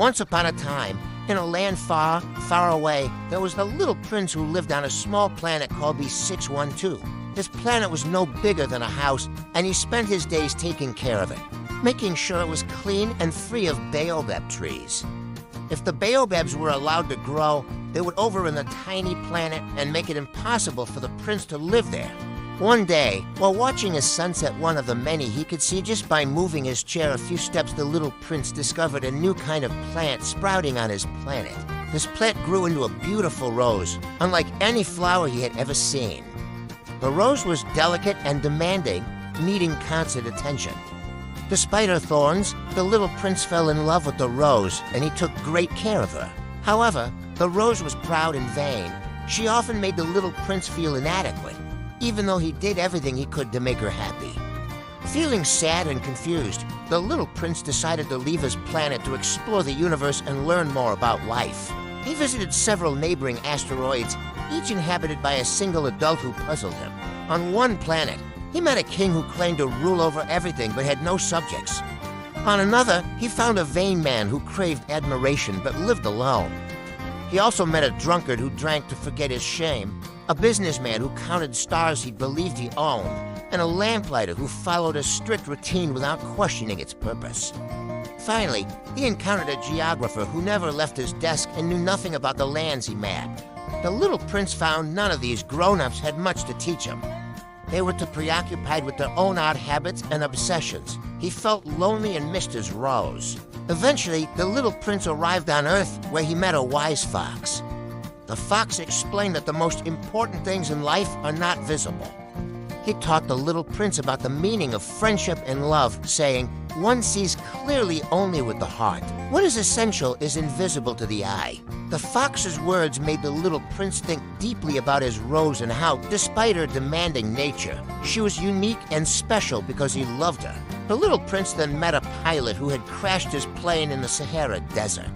Once upon a time, in a land far, far away, there was the little prince who lived on a small planet called B612. His planet was no bigger than a house, and he spent his days taking care of it, making sure it was clean and free of baobab trees. If the baobabs were allowed to grow, they would overrun the tiny planet and make it impossible for the prince to live there. One day, while watching a sunset, one of the many he could see just by moving his chair a few steps, the little prince discovered a new kind of plant sprouting on his planet. This plant grew into a beautiful rose, unlike any flower he had ever seen. The rose was delicate and demanding, needing constant attention. Despite her thorns, the little prince fell in love with the rose, and he took great care of her. However, the rose was proud and vain. She often made the little prince feel inadequate, even though he did everything he could to make her happy. Feeling sad and confused, the little prince decided to leave his planet to explore the universe and learn more about life. He visited several neighboring asteroids, each inhabited by a single adult who puzzled him. On one planet, he met a king who claimed to rule over everything but had no subjects. On another, he found a vain man who craved admiration but lived alone. He also met a drunkard who drank to forget his shame, a businessman who counted stars he believed he owned, and a lamplighter who followed a strict routine without questioning its purpose. Finally, he encountered a geographer who never left his desk and knew nothing about the lands he mapped. The little prince found none of these grown-ups had much to teach him. They were too preoccupied with their own odd habits and obsessions. He felt lonely and missed his rose. Eventually, the little prince arrived on Earth, where he met a wise fox. The fox explained that the most important things in life are not visible. He taught the little prince about the meaning of friendship and love, saying, "One sees clearly only with the heart. What is essential is invisible to the eye." The fox's words made the little prince think deeply about his rose and how, despite her demanding nature, she was unique and special because he loved her. The little prince then met a pilot who had crashed his plane in the Sahara Desert.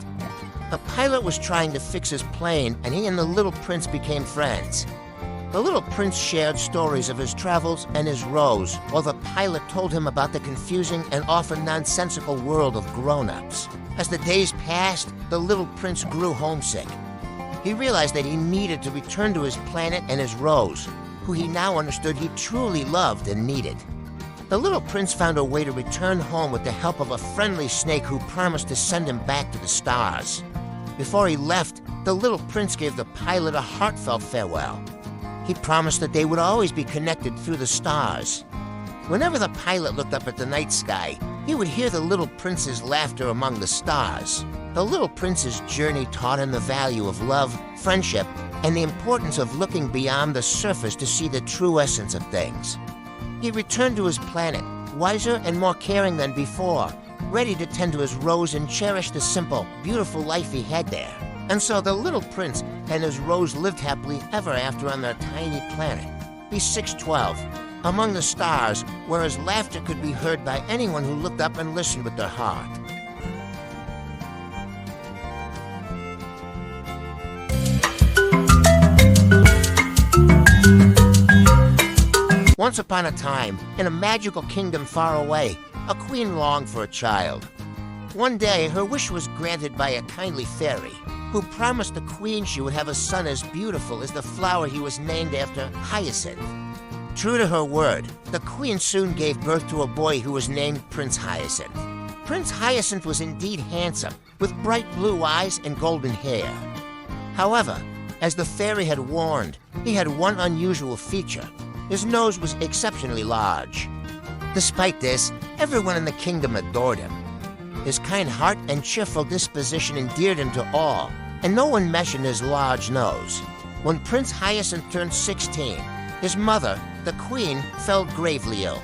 The pilot was trying to fix his plane, and he and the little prince became friends. The little prince shared stories of his travels and his rose, while the pilot told him about the confusing and often nonsensical world of grown-ups. As the days passed, the little prince grew homesick. He realized that he needed to return to his planet and his rose, who he now understood he truly loved and needed. The little prince found a way to return home with the help of a friendly snake who promised to send him back to the stars. Before he left, the little prince gave the pilot a heartfelt farewell. He promised that they would always be connected through the stars. Whenever the pilot looked up at the night sky, he would hear the little prince's laughter among the stars. The little prince's journey taught him the value of love, friendship, and the importance of looking beyond the surface to see the true essence of things. He returned to his planet, wiser and more caring than before, ready to tend to his rose and cherish the simple, beautiful life he had there. And so the little prince and his rose lived happily ever after on their tiny planet, B612, among the stars, where his laughter could be heard by anyone who looked up and listened with their heart. Once upon a time, in a magical kingdom far away, a queen longed for a child. One day, her wish was granted by a kindly fairy, who promised the queen she would have a son as beautiful as the flower he was named after, Hyacinth. True to her word, the queen soon gave birth to a boy who was named Prince Hyacinth. Prince Hyacinth was indeed handsome, with bright blue eyes and golden hair. However, as the fairy had warned, he had one unusual feature. His nose was exceptionally large. Despite this, everyone in the kingdom adored him. His kind heart and cheerful disposition endeared him to all, and no one mentioned his large nose. When Prince Hyacinth turned 16, his mother, the queen, fell gravely ill.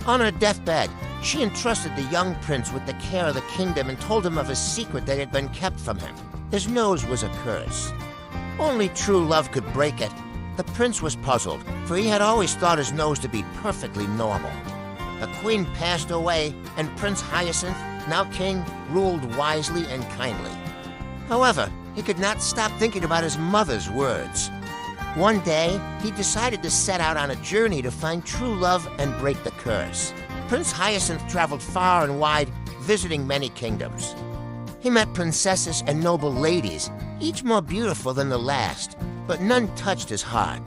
On her deathbed, she entrusted the young prince with the care of the kingdom and told him of a secret that had been kept from him. His nose was a curse. Only true love could break it. The prince was puzzled, for he had always thought his nose to be perfectly normal. The queen passed away, and Prince Hyacinth, now king, ruled wisely and kindly. However, he could not stop thinking about his mother's words. One day, he decided to set out on a journey to find true love and break the curse. Prince Hyacinth traveled far and wide, visiting many kingdoms. He met princesses and noble ladies, each more beautiful than the last, but none touched his heart.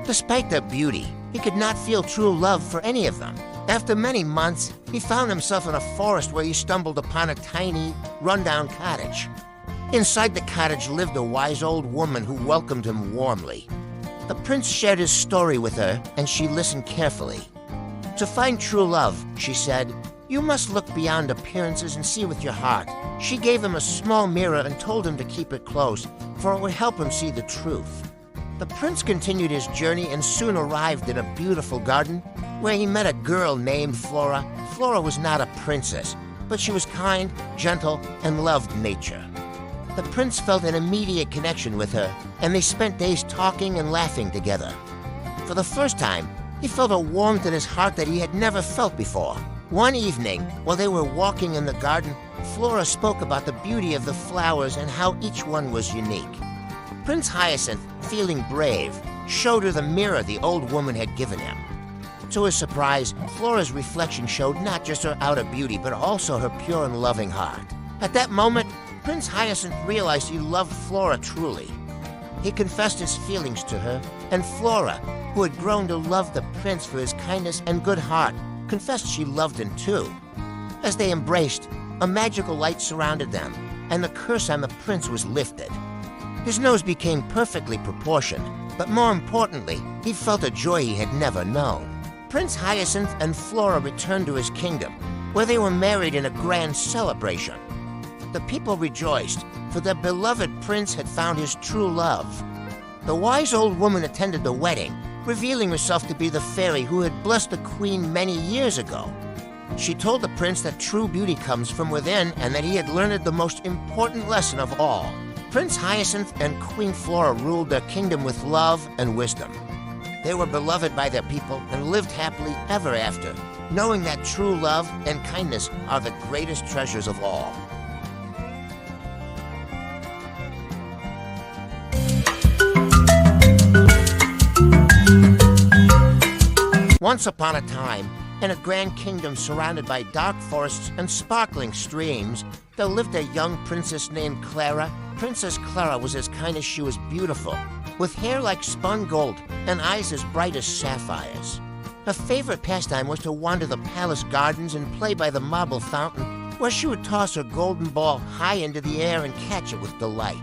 Despite their beauty, he could not feel true love for any of them. After many months, he found himself in a forest where he stumbled upon a tiny, rundown cottage. Inside the cottage lived a wise old woman who welcomed him warmly. The prince shared his story with her, and she listened carefully. To find true love, she said, you must look beyond appearances and see with your heart. She gave him a small mirror and told him to keep it close, for it would help him see the truth. The prince continued his journey and soon arrived in a beautiful garden where he met a girl named Flora. Flora was not a princess, but she was kind, gentle, and loved nature. The prince felt an immediate connection with her, and they spent days talking and laughing together. For the first time, he felt a warmth in his heart that he had never felt before. One evening, while they were walking in the garden, Flora spoke about the beauty of the flowers and how each one was unique. Prince Hyacinth, feeling brave, showed her the mirror the old woman had given him. To his surprise, Flora's reflection showed not just her outer beauty, but also her pure and loving heart. At that moment, Prince Hyacinth realized he loved Flora truly. He confessed his feelings to her, and Flora, who had grown to love the prince for his kindness and good heart, confessed she loved him too. As they embraced, a magical light surrounded them, and the curse on the prince was lifted. His nose became perfectly proportioned, but more importantly, he felt a joy he had never known. Prince Hyacinth and Flora returned to his kingdom, where they were married in a grand celebration. The people rejoiced, for their beloved prince had found his true love. The wise old woman attended the wedding, revealing herself to be the fairy who had blessed the queen many years ago. She told the prince that true beauty comes from within and that he had learned the most important lesson of all. Prince Hyacinth and Queen Flora ruled their kingdom with love and wisdom. They were beloved by their people and lived happily ever after, knowing that true love and kindness are the greatest treasures of all. Once upon a time, in a grand kingdom surrounded by dark forests and sparkling streams, there lived a young princess named Clara. Princess Clara was as kind as she was beautiful, with hair like spun gold and eyes as bright as sapphires. Her favorite pastime was to wander the palace gardens and play by the marble fountain, where she would toss her golden ball high into the air and catch it with delight.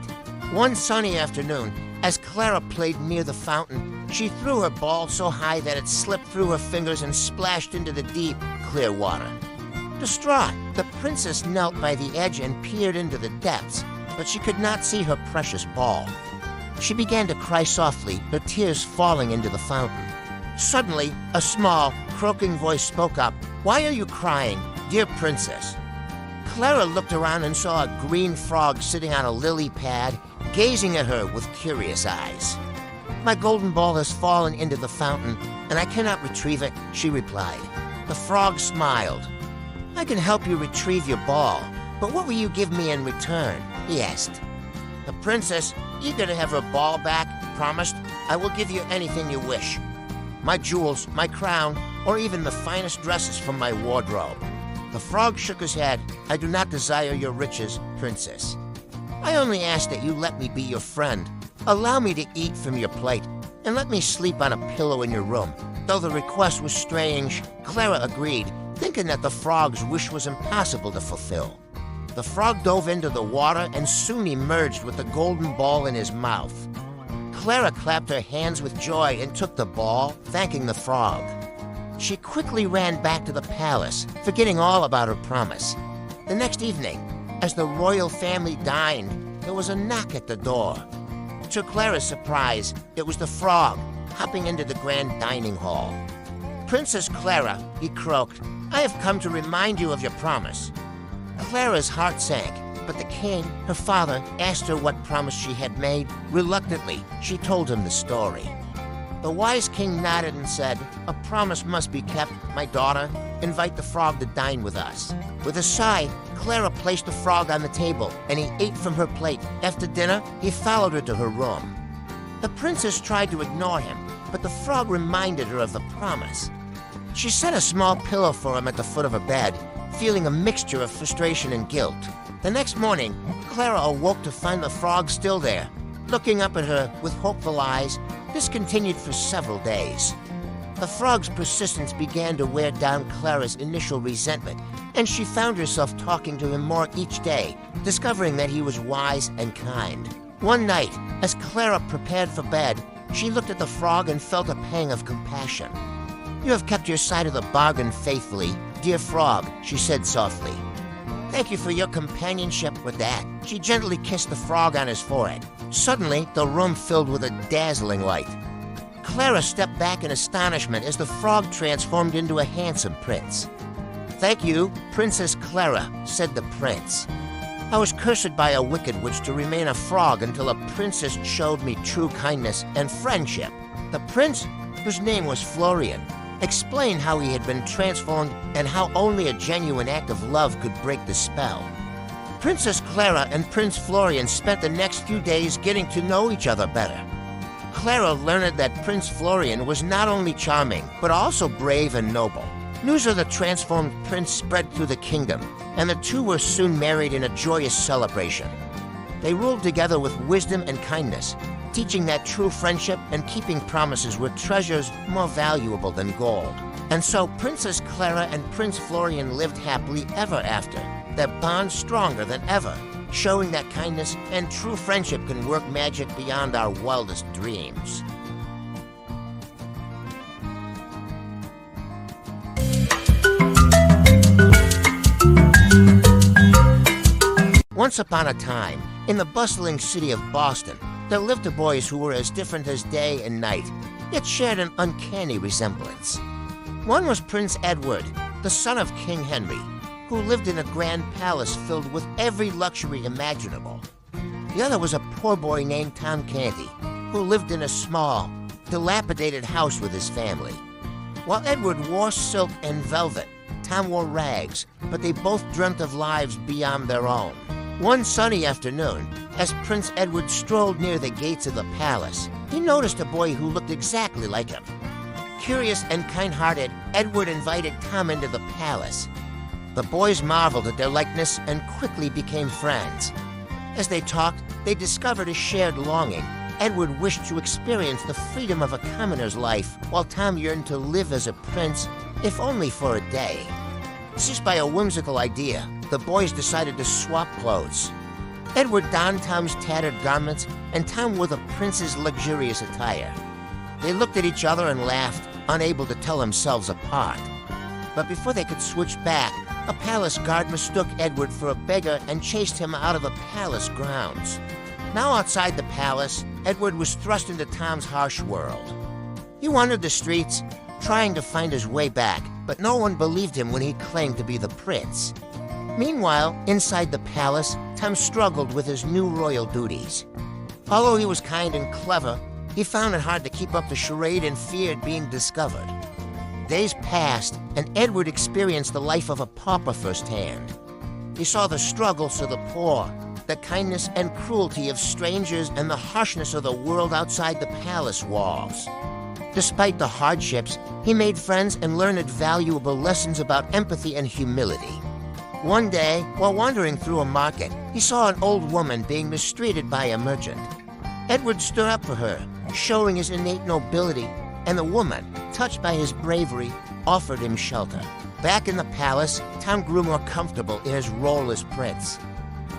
One sunny afternoon, as Clara played near the fountain, she threw her ball so high that it slipped through her fingers and splashed into the deep, clear water. Distraught, the princess knelt by the edge and peered into the depths, but she could not see her precious ball. She began to cry softly, her tears falling into the fountain. Suddenly, a small, croaking voice spoke up. "Why are you crying, dear princess?" Clara looked around and saw a green frog sitting on a lily pad, gazing at her with curious eyes. "My golden ball has fallen into the fountain, and I cannot retrieve it," she replied. The frog smiled. "I can help you retrieve your ball, but what will you give me in return?" he asked. The princess, eager to have her ball back, promised, "I will give you anything you wish. My jewels, my crown, or even the finest dresses from my wardrobe." The frog shook his head. "I do not desire your riches, princess. I only ask that you let me be your friend. Allow me to eat from your plate, and let me sleep on a pillow in your room." Though the request was strange, Clara agreed, thinking that the frog's wish was impossible to fulfill. The frog dove into the water and soon emerged with the golden ball in his mouth. Clara clapped her hands with joy and took the ball, thanking the frog. She quickly ran back to the palace, forgetting all about her promise. The next evening, as the royal family dined, there was a knock at the door. To Clara's surprise, it was the frog, hopping into the grand dining hall. "Princess Clara," he croaked, "I have come to remind you of your promise." Clara's heart sank, but the king, her father, asked her what promise she had made. Reluctantly, she told him the story. The wise king nodded and said, "A promise must be kept, my daughter. Invite the frog to dine with us." With a sigh, Clara placed the frog on the table, and he ate from her plate. After dinner, he followed her to her room. The princess tried to ignore him, but the frog reminded her of the promise. She set a small pillow for him at the foot of her bed, feeling a mixture of frustration and guilt. The next morning, Clara awoke to find the frog still there, looking up at her with hopeful eyes. This continued for several days. The frog's persistence began to wear down Clara's initial resentment, and she found herself talking to him more each day, discovering that he was wise and kind. One night, as Clara prepared for bed, she looked at the frog and felt a pang of compassion. "You have kept your side of the bargain faithfully, dear frog," she said softly. "Thank you for your companionship with that." She gently kissed the frog on his forehead. Suddenly, the room filled with a dazzling light. Clara stepped back in astonishment as the frog transformed into a handsome prince. "Thank you, Princess Clara," said the prince. "I was cursed by a wicked witch to remain a frog until a princess showed me true kindness and friendship." The prince, whose name was Florian, explained how he had been transformed and how only a genuine act of love could break the spell. Princess Clara and Prince Florian spent the next few days getting to know each other better. Clara learned that Prince Florian was not only charming, but also brave and noble. News of the transformed prince spread through the kingdom, and the two were soon married in a joyous celebration. They ruled together with wisdom and kindness, teaching that true friendship and keeping promises were treasures more valuable than gold. And so Princess Clara and Prince Florian lived happily ever after, their bond stronger than ever, showing that kindness and true friendship can work magic beyond our wildest dreams. Once upon a time, in the bustling city of Boston, there lived two boys who were as different as day and night, yet shared an uncanny resemblance. One was Prince Edward, the son of King Henry, who lived in a grand palace filled with every luxury imaginable. The other was a poor boy named Tom Canty, who lived in a small, dilapidated house with his family. While Edward wore silk and velvet, Tom wore rags, but they both dreamt of lives beyond their own. One sunny afternoon, as Prince Edward strolled near the gates of the palace, he noticed a boy who looked exactly like him. Curious and kind-hearted, Edward invited Tom into the palace. The boys marveled at their likeness and quickly became friends. As they talked, they discovered a shared longing. Edward wished to experience the freedom of a commoner's life, while Tom yearned to live as a prince, if only for a day. Seized by a whimsical idea, the boys decided to swap clothes. Edward donned Tom's tattered garments, and Tom wore the prince's luxurious attire. They looked at each other and laughed, unable to tell themselves apart. But before they could switch back, a palace guard mistook Edward for a beggar and chased him out of the palace grounds. Now outside the palace, Edward was thrust into Tom's harsh world. He wandered the streets, trying to find his way back, but no one believed him when he claimed to be the prince. Meanwhile, inside the palace, Tom struggled with his new royal duties. Although he was kind and clever, he found it hard to keep up the charade and feared being discovered. Days passed, and Edward experienced the life of a pauper firsthand. He saw the struggles of the poor, the kindness and cruelty of strangers, and the harshness of the world outside the palace walls. Despite the hardships, he made friends and learned valuable lessons about empathy and humility. One day, while wandering through a market, he saw an old woman being mistreated by a merchant. Edward stood up for her, showing his innate nobility, and the woman, touched by his bravery, offered him shelter. Back in the palace, Tom grew more comfortable in his role as prince.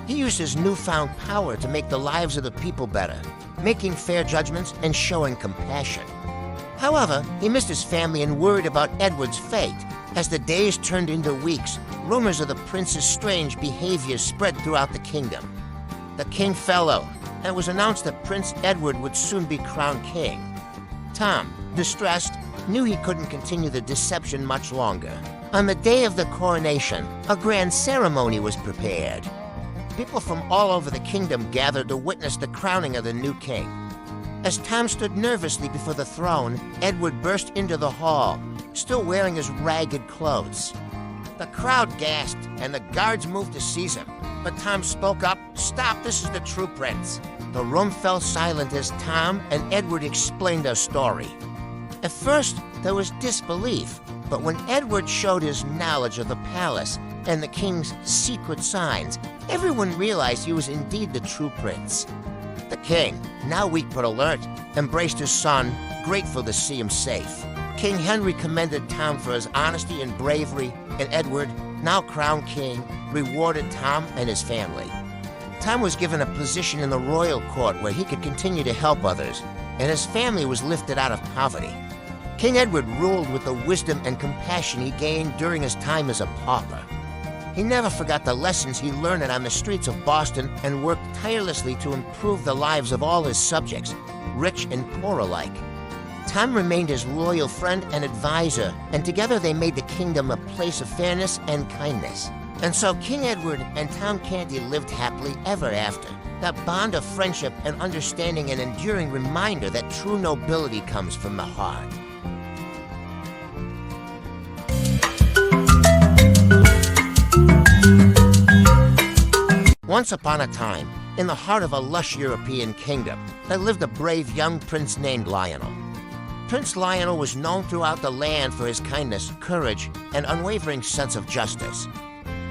He used his newfound power to make the lives of the people better, making fair judgments and showing compassion. However, he missed his family and worried about Edward's fate. As the days turned into weeks, rumors of the prince's strange behavior spread throughout the kingdom. The king fell ill, and it was announced that Prince Edward would soon be crowned king. Tom, distressed, knew he couldn't continue the deception much longer. On the day of the coronation, a grand ceremony was prepared. People from all over the kingdom gathered to witness the crowning of the new king. As Tom stood nervously before the throne, Edward burst into the hall, still wearing his ragged clothes. The crowd gasped, and the guards moved to seize him. But Tom spoke up, "Stop, this is the true prince." The room fell silent as Tom and Edward explained their story. At first, there was disbelief, But when Edward showed his knowledge of the palace and the king's secret signs, everyone realized he was indeed the true prince. The king, now weak but alert, embraced his son, grateful to see him safe. King Henry commended Tom for his honesty and bravery, and Edward, now crowned king, rewarded Tom and his family. Tom was given a position in the royal court where he could continue to help others, and his family was lifted out of poverty. King Edward ruled with the wisdom and compassion he gained during his time as a pauper. He never forgot the lessons he learned on the streets of Boston and worked tirelessly to improve the lives of all his subjects, rich and poor alike. Tom remained his loyal friend and advisor, and together they made the kingdom a place of fairness and kindness. And so King Edward and Tom Canty lived happily ever after. That bond of friendship and understanding, an enduring reminder that true nobility comes from the heart. Once upon a time, in the heart of a lush European kingdom, there lived a brave young prince named Lionel. Prince Lionel was known throughout the land for his kindness, courage, and unwavering sense of justice.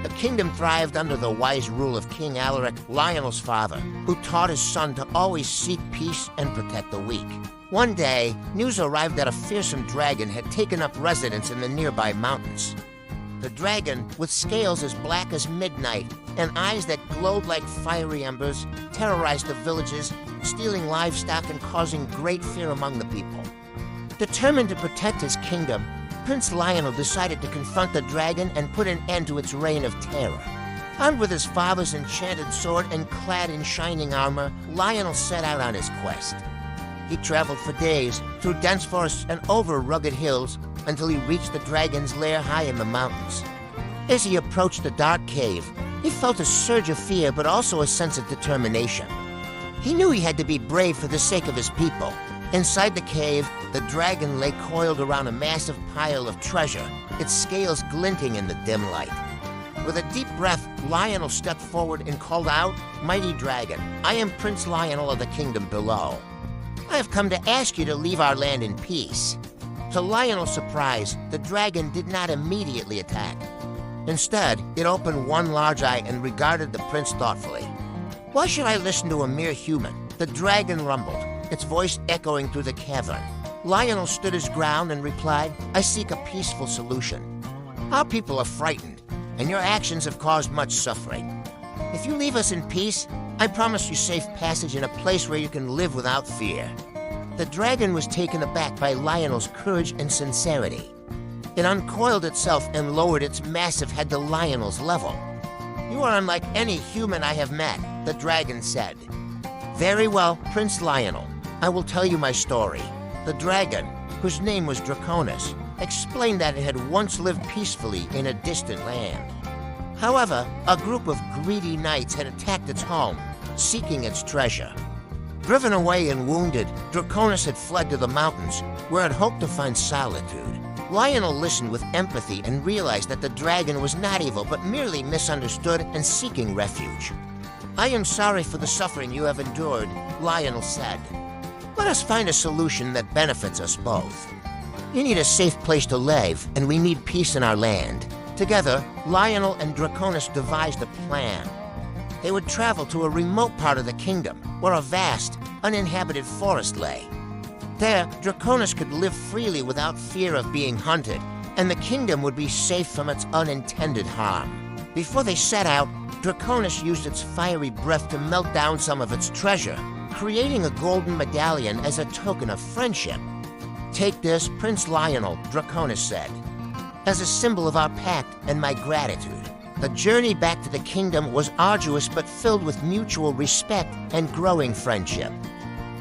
The kingdom thrived under the wise rule of King Alaric, Lionel's father, who taught his son to always seek peace and protect the weak. One day, news arrived that a fearsome dragon had taken up residence in the nearby mountains. The dragon, with scales as black as midnight and eyes that glowed like fiery embers, terrorized the villages, stealing livestock and causing great fear among the people. Determined to protect his kingdom, Prince Lionel decided to confront the dragon and put an end to its reign of terror. Armed with his father's enchanted sword and clad in shining armor, Lionel set out on his quest. He traveled for days, through dense forests and over rugged hills, until he reached the dragon's lair high in the mountains. As he approached the dark cave, he felt a surge of fear but also a sense of determination. He knew he had to be brave for the sake of his people. Inside the cave, the dragon lay coiled around a massive pile of treasure, its scales glinting in the dim light. With a deep breath, Lionel stepped forward and called out, "Mighty dragon, I am Prince Lionel of the kingdom below. I have come to ask you to leave our land in peace." To Lionel's surprise, the dragon did not immediately attack. Instead, it opened one large eye and regarded the prince thoughtfully. "Why should I listen to a mere human?" the dragon rumbled, its voice echoing through the cavern. Lionel stood his ground and replied, "I seek a peaceful solution. Our people are frightened, and your actions have caused much suffering. If you leave us in peace, I promise you safe passage in a place where you can live without fear." The dragon was taken aback by Lionel's courage and sincerity. It uncoiled itself and lowered its massive head to Lionel's level. "You are unlike any human I have met," the dragon said. "Very well, Prince Lionel, I will tell you my story." The dragon, whose name was Draconis, explained that it had once lived peacefully in a distant land. However, a group of greedy knights had attacked its home, seeking its treasure. Driven away and wounded, Draconis had fled to the mountains, where it hoped to find solitude. Lionel listened with empathy and realized that the dragon was not evil, but merely misunderstood and seeking refuge. "I am sorry for the suffering you have endured," Lionel said. "Let us find a solution that benefits us both. You need a safe place to live, and we need peace in our land." Together, Lionel and Draconis devised a plan. They would travel to a remote part of the kingdom, where a vast, uninhabited forest lay. There, Draconis could live freely without fear of being hunted, and the kingdom would be safe from its unintended harm. Before they set out, Draconis used its fiery breath to melt down some of its treasure, creating a golden medallion as a token of friendship. "Take this, Prince Lionel," Draconis said, "as a symbol of our pact and my gratitude." The journey back to the kingdom was arduous but filled with mutual respect and growing friendship.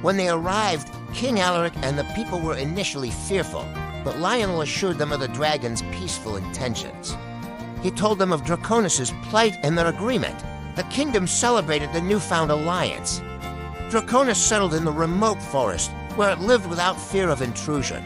When they arrived, King Alaric and the people were initially fearful, but Lionel assured them of the dragon's peaceful intentions. He told them of Draconis' plight and their agreement. The kingdom celebrated the newfound alliance. Draconis settled in the remote forest, where it lived without fear of intrusion.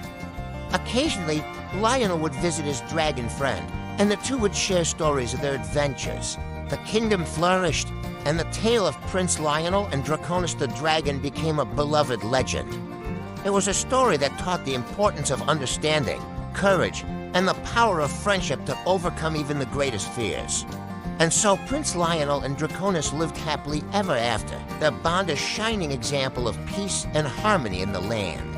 Occasionally, Lionel would visit his dragon friend, and the two would share stories of their adventures. The kingdom flourished, and the tale of Prince Lionel and Draconis the dragon became a beloved legend. It was a story that taught the importance of understanding, courage, and the power of friendship to overcome even the greatest fears. And so Prince Lionel and Draconis lived happily ever after, their bond a shining example of peace and harmony in the land.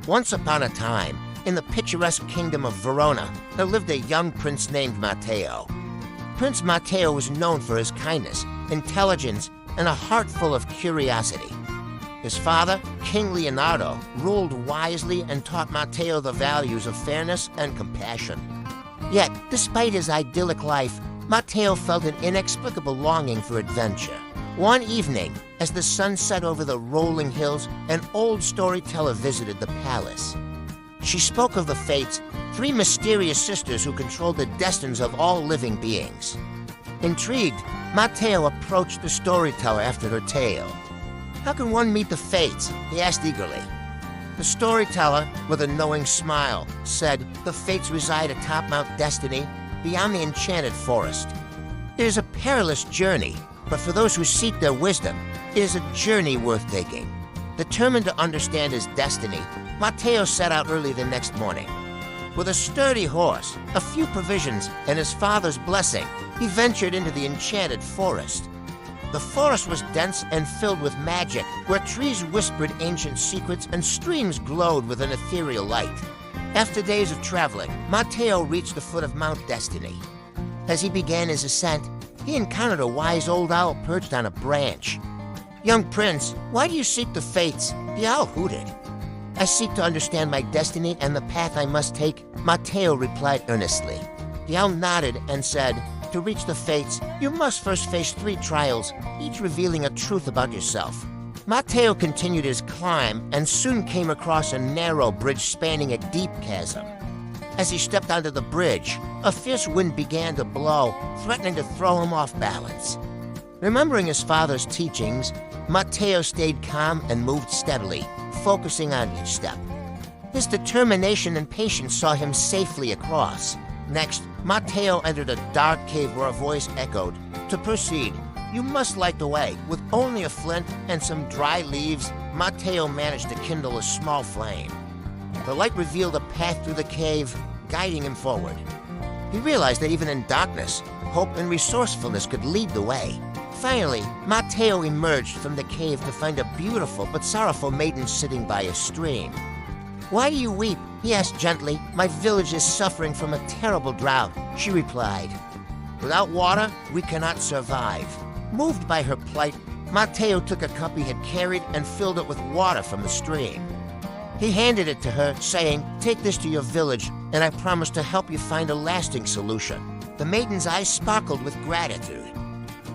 Once upon a time, in the picturesque kingdom of Verona, there lived a young prince named Matteo. Prince Matteo was known for his kindness, intelligence, and a heart full of curiosity. His father, King Leonardo, ruled wisely and taught Matteo the values of fairness and compassion. Yet, despite his idyllic life, Matteo felt an inexplicable longing for adventure. One evening, as the sun set over the rolling hills, an old storyteller visited the palace. She spoke of the Fates, three mysterious sisters who controlled the destinies of all living beings. Intrigued, Matteo approached the storyteller after her tale. "How can one meet the Fates?" he asked eagerly. The storyteller, with a knowing smile, said the Fates reside atop Mount Destiny, beyond the enchanted forest. It is a perilous journey, but for those who seek their wisdom, it is a journey worth taking. Determined to understand his destiny, Matteo set out early the next morning. With a sturdy horse, a few provisions, and his father's blessing, he ventured into the enchanted forest. The forest was dense and filled with magic, where trees whispered ancient secrets and streams glowed with an ethereal light. After days of traveling, Matteo reached the foot of Mount Destiny. As he began his ascent, he encountered a wise old owl perched on a branch. "Young prince, why do you seek the Fates?" the owl hooted. "I seek to understand my destiny and the path I must take," Matteo replied earnestly. The owl nodded and said, "To reach the Fates, you must first face 3 trials, each revealing a truth about yourself." Matteo continued his climb and soon came across a narrow bridge spanning a deep chasm. As he stepped onto the bridge, a fierce wind began to blow, threatening to throw him off balance. Remembering his father's teachings, Matteo stayed calm and moved steadily, focusing on each step. His determination and patience saw him safely across. Next, Matteo entered a dark cave where a voice echoed, "To proceed, you must light the way." With only a flint and some dry leaves, Matteo managed to kindle a small flame. The light revealed a path through the cave, guiding him forward. He realized that even in darkness, hope and resourcefulness could lead the way. Finally, Matteo emerged from the cave to find a beautiful but sorrowful maiden sitting by a stream. "Why do you weep?" he asked gently. "My village is suffering from a terrible drought," she replied. "Without water, we cannot survive." Moved by her plight, Matteo took a cup he had carried and filled it with water from the stream. He handed it to her, saying, "Take this to your village, and I promise to help you find a lasting solution." The maiden's eyes sparkled with gratitude.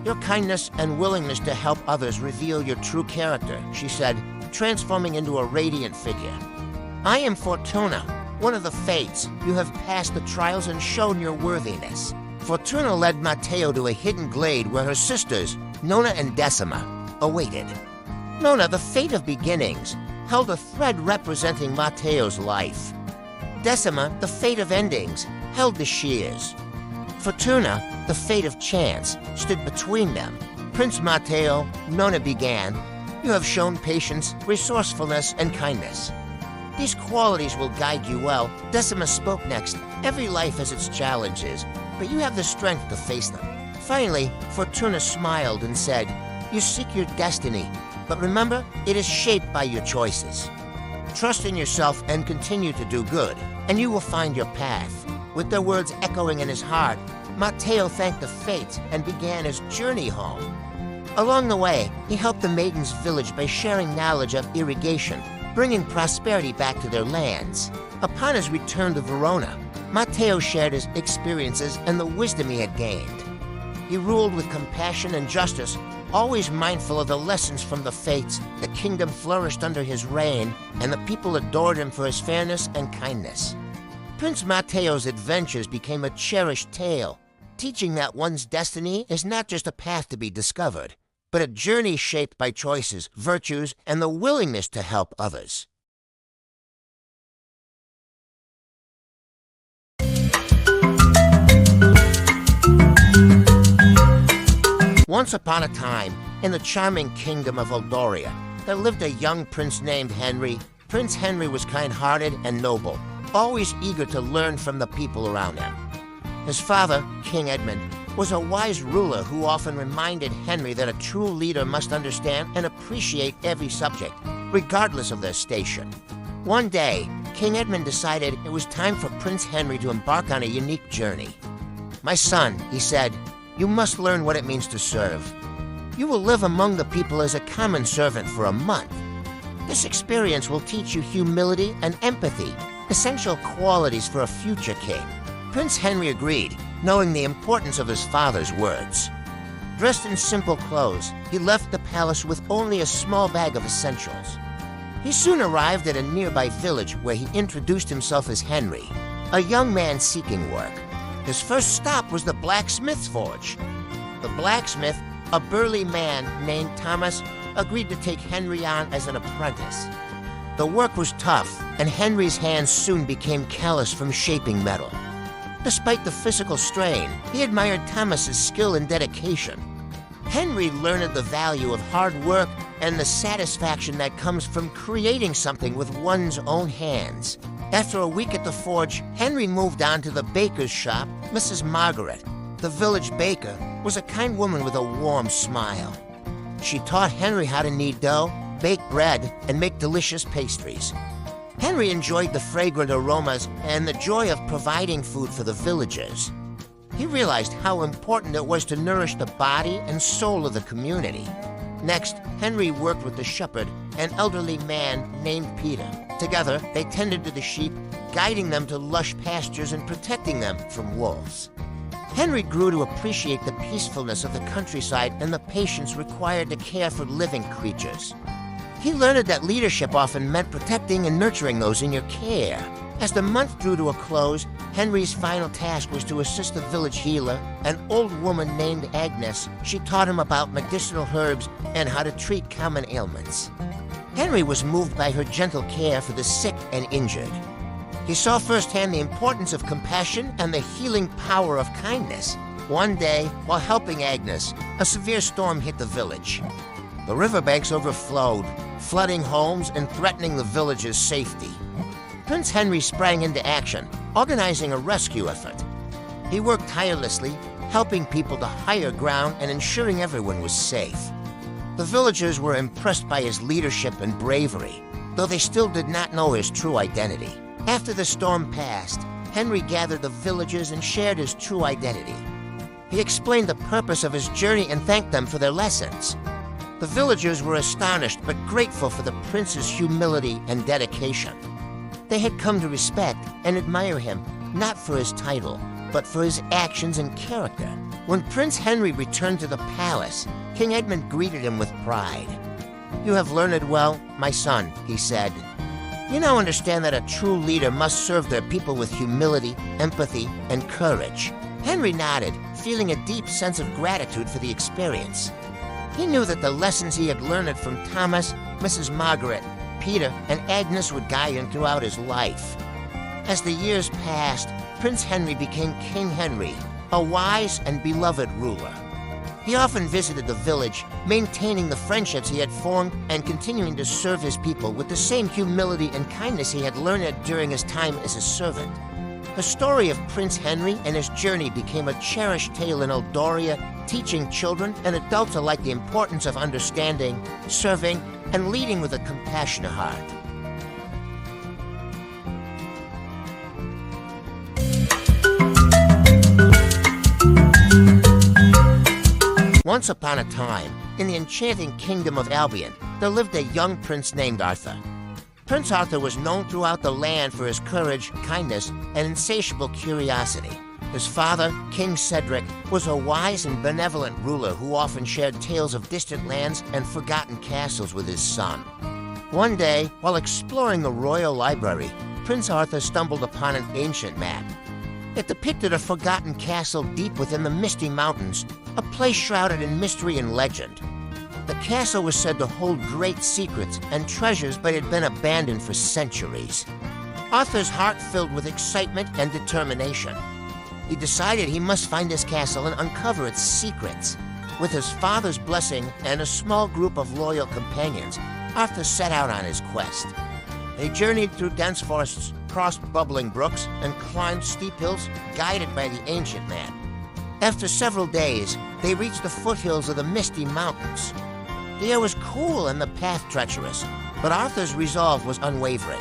"Your kindness and willingness to help others reveal your true character," she said, transforming into a radiant figure. "I am Fortuna, one of the Fates. You have passed the trials and shown your worthiness." Fortuna led Matteo to a hidden glade where her sisters, Nona and Decima, awaited. Nona, the fate of beginnings, held a thread representing Matteo's life. Decima, the fate of endings, held the shears. Fortuna, the fate of chance, stood between them. "Prince Matteo," Nona began, "you have shown patience, resourcefulness, and kindness. These qualities will guide you well." Decima spoke next. "Every life has its challenges, but you have the strength to face them." Finally, Fortuna smiled and said, "You seek your destiny, but remember, it is shaped by your choices. Trust in yourself and continue to do good, and you will find your path." With their words echoing in his heart, Matteo thanked the Fates and began his journey home. Along the way, he helped the maiden's village by sharing knowledge of irrigation, bringing prosperity back to their lands. Upon his return to Verona, Matteo shared his experiences and the wisdom he had gained. He ruled with compassion and justice, always mindful of the lessons from the Fates. The kingdom flourished under his reign, and the people adored him for his fairness and kindness. Prince Matteo's adventures became a cherished tale, teaching that one's destiny is not just a path to be discovered, but a journey shaped by choices, virtues, and the willingness to help others. Once upon a time, in the charming kingdom of Eldoria, there lived a young prince named Henry. Prince Henry was kind-hearted and noble, always eager to learn from the people around him. His father, King Edmund, was a wise ruler who often reminded Henry that a true leader must understand and appreciate every subject, regardless of their station. One day, King Edmund decided it was time for Prince Henry to embark on a unique journey. "My son," he said, "you must learn what it means to serve. You will live among the people as a common servant for a month. This experience will teach you humility and empathy, essential qualities for a future king." Prince Henry agreed, knowing the importance of his father's words. Dressed in simple clothes, he left the palace with only a small bag of essentials. He soon arrived at a nearby village where he introduced himself as Henry, a young man seeking work. His first stop was the blacksmith's forge. The blacksmith, a burly man named Thomas, agreed to take Henry on as an apprentice. The work was tough, and Henry's hands soon became callous from shaping metal. Despite the physical strain, he admired Thomas's skill and dedication. Henry learned the value of hard work and the satisfaction that comes from creating something with one's own hands. After a week at the forge, Henry moved on to the baker's shop. Mrs. Margaret, the village baker, was a kind woman with a warm smile. She taught Henry how to knead dough, bake bread, and make delicious pastries. Henry enjoyed the fragrant aromas and the joy of providing food for the villagers. He realized how important it was to nourish the body and soul of the community. Next, Henry worked with the shepherd, an elderly man named Peter. Together, they tended to the sheep, guiding them to lush pastures and protecting them from wolves. Henry grew to appreciate the peacefulness of the countryside and the patience required to care for living creatures. He learned that leadership often meant protecting and nurturing those in your care. As the month drew to a close, Henry's final task was to assist the village healer, an old woman named Agnes. She taught him about medicinal herbs and how to treat common ailments. Henry was moved by her gentle care for the sick and injured. He saw firsthand the importance of compassion and the healing power of kindness. One day, while helping Agnes, a severe storm hit the village. The riverbanks overflowed, flooding homes and threatening the village's safety. Prince Henry sprang into action, organizing a rescue effort. He worked tirelessly, helping people to higher ground and ensuring everyone was safe. The villagers were impressed by his leadership and bravery, though they still did not know his true identity. After the storm passed, Henry gathered the villagers and shared his true identity. He explained the purpose of his journey and thanked them for their lessons. The villagers were astonished but grateful for the prince's humility and dedication. They had come to respect and admire him, not for his title, but for his actions and character. When Prince Henry returned to the palace, King Edmund greeted him with pride. "You have learned well, my son," he said. "You now understand that a true leader must serve their people with humility, empathy, and courage." Henry nodded, feeling a deep sense of gratitude for the experience. He knew that the lessons he had learned from Thomas, Mrs. Margaret, Peter, and Agnes would guide him throughout his life. As the years passed, Prince Henry became King Henry, a wise and beloved ruler. He often visited the village, maintaining the friendships he had formed and continuing to serve his people with the same humility and kindness he had learned during his time as a servant. The story of Prince Henry and his journey became a cherished tale in Eldoria, teaching children and adults alike the importance of understanding, serving, and leading with a compassionate heart. Once upon a time, in the enchanting kingdom of Albion, there lived a young prince named Arthur. Prince Arthur was known throughout the land for his courage, kindness, and insatiable curiosity. His father, King Cedric, was a wise and benevolent ruler who often shared tales of distant lands and forgotten castles with his son. One day, while exploring the royal library, Prince Arthur stumbled upon an ancient map. It depicted a forgotten castle deep within the misty mountains, a place shrouded in mystery and legend. The castle was said to hold great secrets and treasures, but had been abandoned for centuries. Arthur's heart filled with excitement and determination. He decided he must find this castle and uncover its secrets. With his father's blessing and a small group of loyal companions, Arthur set out on his quest. They journeyed through dense forests, crossed bubbling brooks, and climbed steep hills, guided by the ancient man. After several days, they reached the foothills of the Misty Mountains. The air was cool and the path treacherous, but Arthur's resolve was unwavering.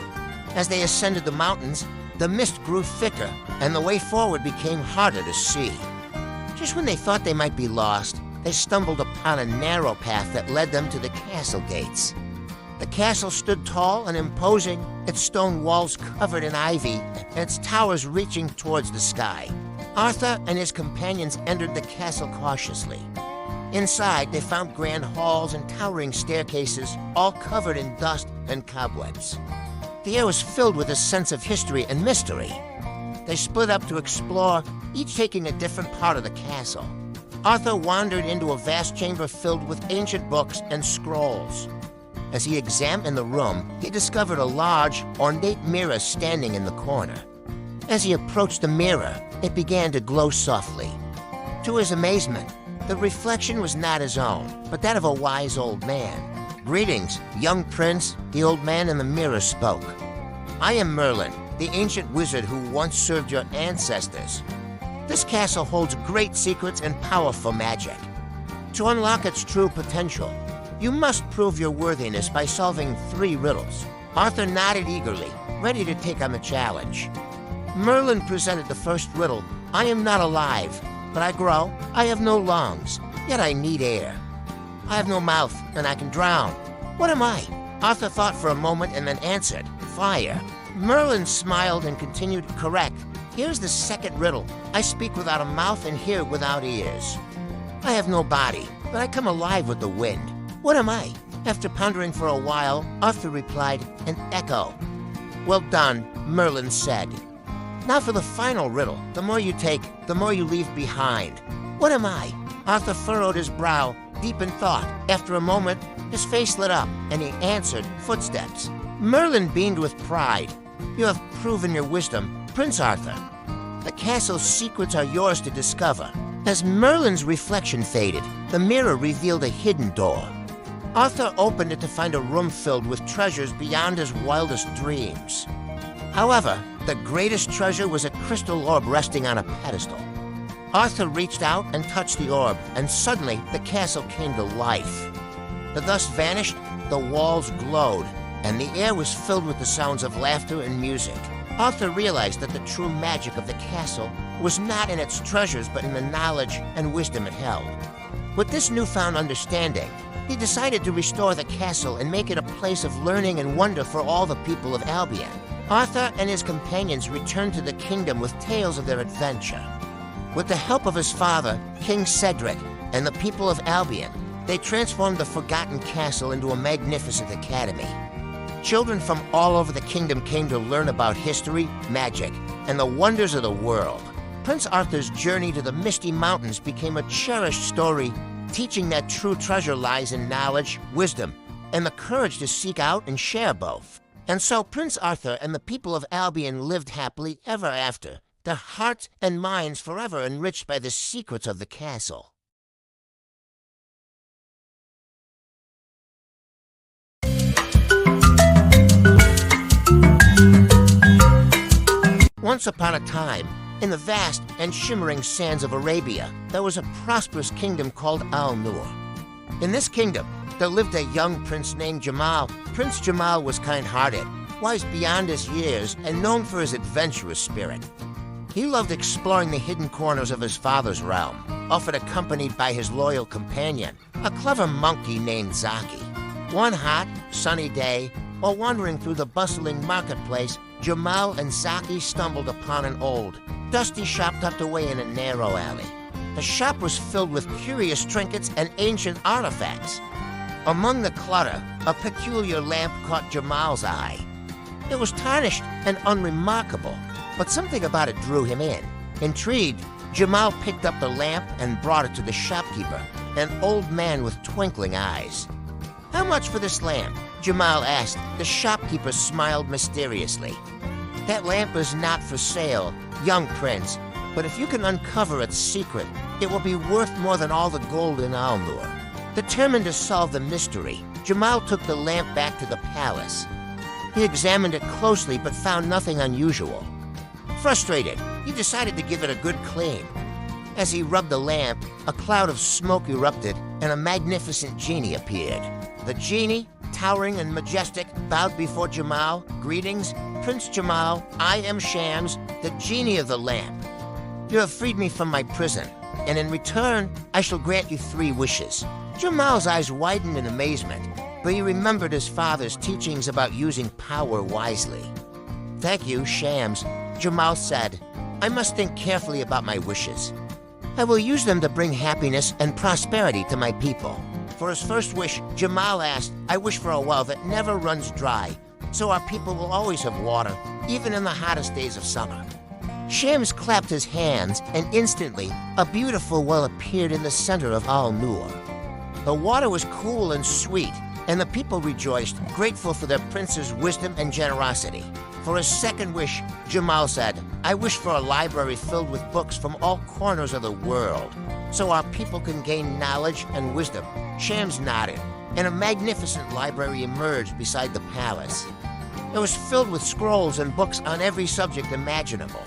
As they ascended the mountains, the mist grew thicker, and the way forward became harder to see. Just when they thought they might be lost, they stumbled upon a narrow path that led them to the castle gates. The castle stood tall and imposing, its stone walls covered in ivy, and its towers reaching towards the sky. Arthur and his companions entered the castle cautiously. Inside, they found grand halls and towering staircases, all covered in dust and cobwebs. The air was filled with a sense of history and mystery. They split up to explore, each taking a different part of the castle. Arthur wandered into a vast chamber filled with ancient books and scrolls. As he examined the room, he discovered a large, ornate mirror standing in the corner. As he approached the mirror, it began to glow softly. To his amazement, the reflection was not his own, but that of a wise old man. "Greetings, young prince," the old man in the mirror spoke. "I am Merlin, the ancient wizard who once served your ancestors. This castle holds great secrets and powerful magic. To unlock its true potential, you must prove your worthiness by solving 3 riddles." Arthur nodded eagerly, ready to take on the challenge. Merlin presented the first riddle. "I am not alive, but I grow. I have no lungs, yet I need air. I have no mouth, and I can drown. What am I?" Arthur thought for a moment and then answered, "Fire." Merlin smiled and continued, "Correct. Here's the second riddle. I speak without a mouth and hear without ears. I have no body, but I come alive with the wind. What am I?" After pondering for a while, Arthur replied, "An echo." "Well done," Merlin said. "Now for the final riddle. The more you take, the more you leave behind. What am I?" Arthur furrowed his brow, deep in thought. After a moment, his face lit up, and he answered, "Footsteps." Merlin beamed with pride. "You have proven your wisdom, Prince Arthur. The castle's secrets are yours to discover." As Merlin's reflection faded, the mirror revealed a hidden door. Arthur opened it to find a room filled with treasures beyond his wildest dreams. However, the greatest treasure was a crystal orb resting on a pedestal. Arthur reached out and touched the orb, and suddenly the castle came to life. The dust vanished, the walls glowed, and the air was filled with the sounds of laughter and music. Arthur realized that the true magic of the castle was not in its treasures, but in the knowledge and wisdom it held. With this newfound understanding, he decided to restore the castle and make it a place of learning and wonder for all the people of Albion. Arthur and his companions returned to the kingdom with tales of their adventure. With the help of his father, King Cedric, and the people of Albion, they transformed the forgotten castle into a magnificent academy. Children from all over the kingdom came to learn about history, magic, and the wonders of the world. Prince Arthur's journey to the Misty Mountains became a cherished story, teaching that true treasure lies in knowledge, wisdom, and the courage to seek out and share both. And so Prince Arthur and the people of Albion lived happily ever after, their hearts and minds forever enriched by the secrets of the castle. Once upon a time, in the vast and shimmering sands of Arabia, there was a prosperous kingdom called Al-Nur. In this kingdom, there lived a young prince named Jamal. Prince Jamal was kind-hearted, wise beyond his years, and known for his adventurous spirit. He loved exploring the hidden corners of his father's realm, often accompanied by his loyal companion, a clever monkey named Zaki. One hot, sunny day, while wandering through the bustling marketplace, Jamal and Zaki stumbled upon an old, dusty shop tucked away in a narrow alley. The shop was filled with curious trinkets and ancient artifacts. Among the clutter, a peculiar lamp caught Jamal's eye. It was tarnished and unremarkable, but something about it drew him in. Intrigued, Jamal picked up the lamp and brought it to the shopkeeper, an old man with twinkling eyes. "How much for this lamp?" Jamal asked. The shopkeeper smiled mysteriously. "That lamp is not for sale, young prince. But if you can uncover its secret, it will be worth more than all the gold in Alnur. Determined to solve the mystery, Jamal took the lamp back to the palace. He examined it closely but found nothing unusual. Frustrated, he decided to give it a good clean. As he rubbed the lamp, a cloud of smoke erupted and a magnificent genie appeared. The genie, towering and majestic, bowed before Jamal. "Greetings, Prince Jamal. I am Shams, the genie of the lamp. You have freed me from my prison, and in return, I shall grant you 3 wishes." Jamal's eyes widened in amazement, but he remembered his father's teachings about using power wisely. "Thank you, Shams," Jamal said. "I must think carefully about my wishes. I will use them to bring happiness and prosperity to my people." For his first wish, Jamal asked, "I wish for a well that never runs dry, so our people will always have water, even in the hottest days of summer." Shams clapped his hands, and instantly, a beautiful well appeared in the center of Al-Nur. The water was cool and sweet, and the people rejoiced, grateful for their prince's wisdom and generosity. For his second wish, Jamal said, "I wish for a library filled with books from all corners of the world, so our people can gain knowledge and wisdom." Shams nodded, and a magnificent library emerged beside the palace. It was filled with scrolls and books on every subject imaginable.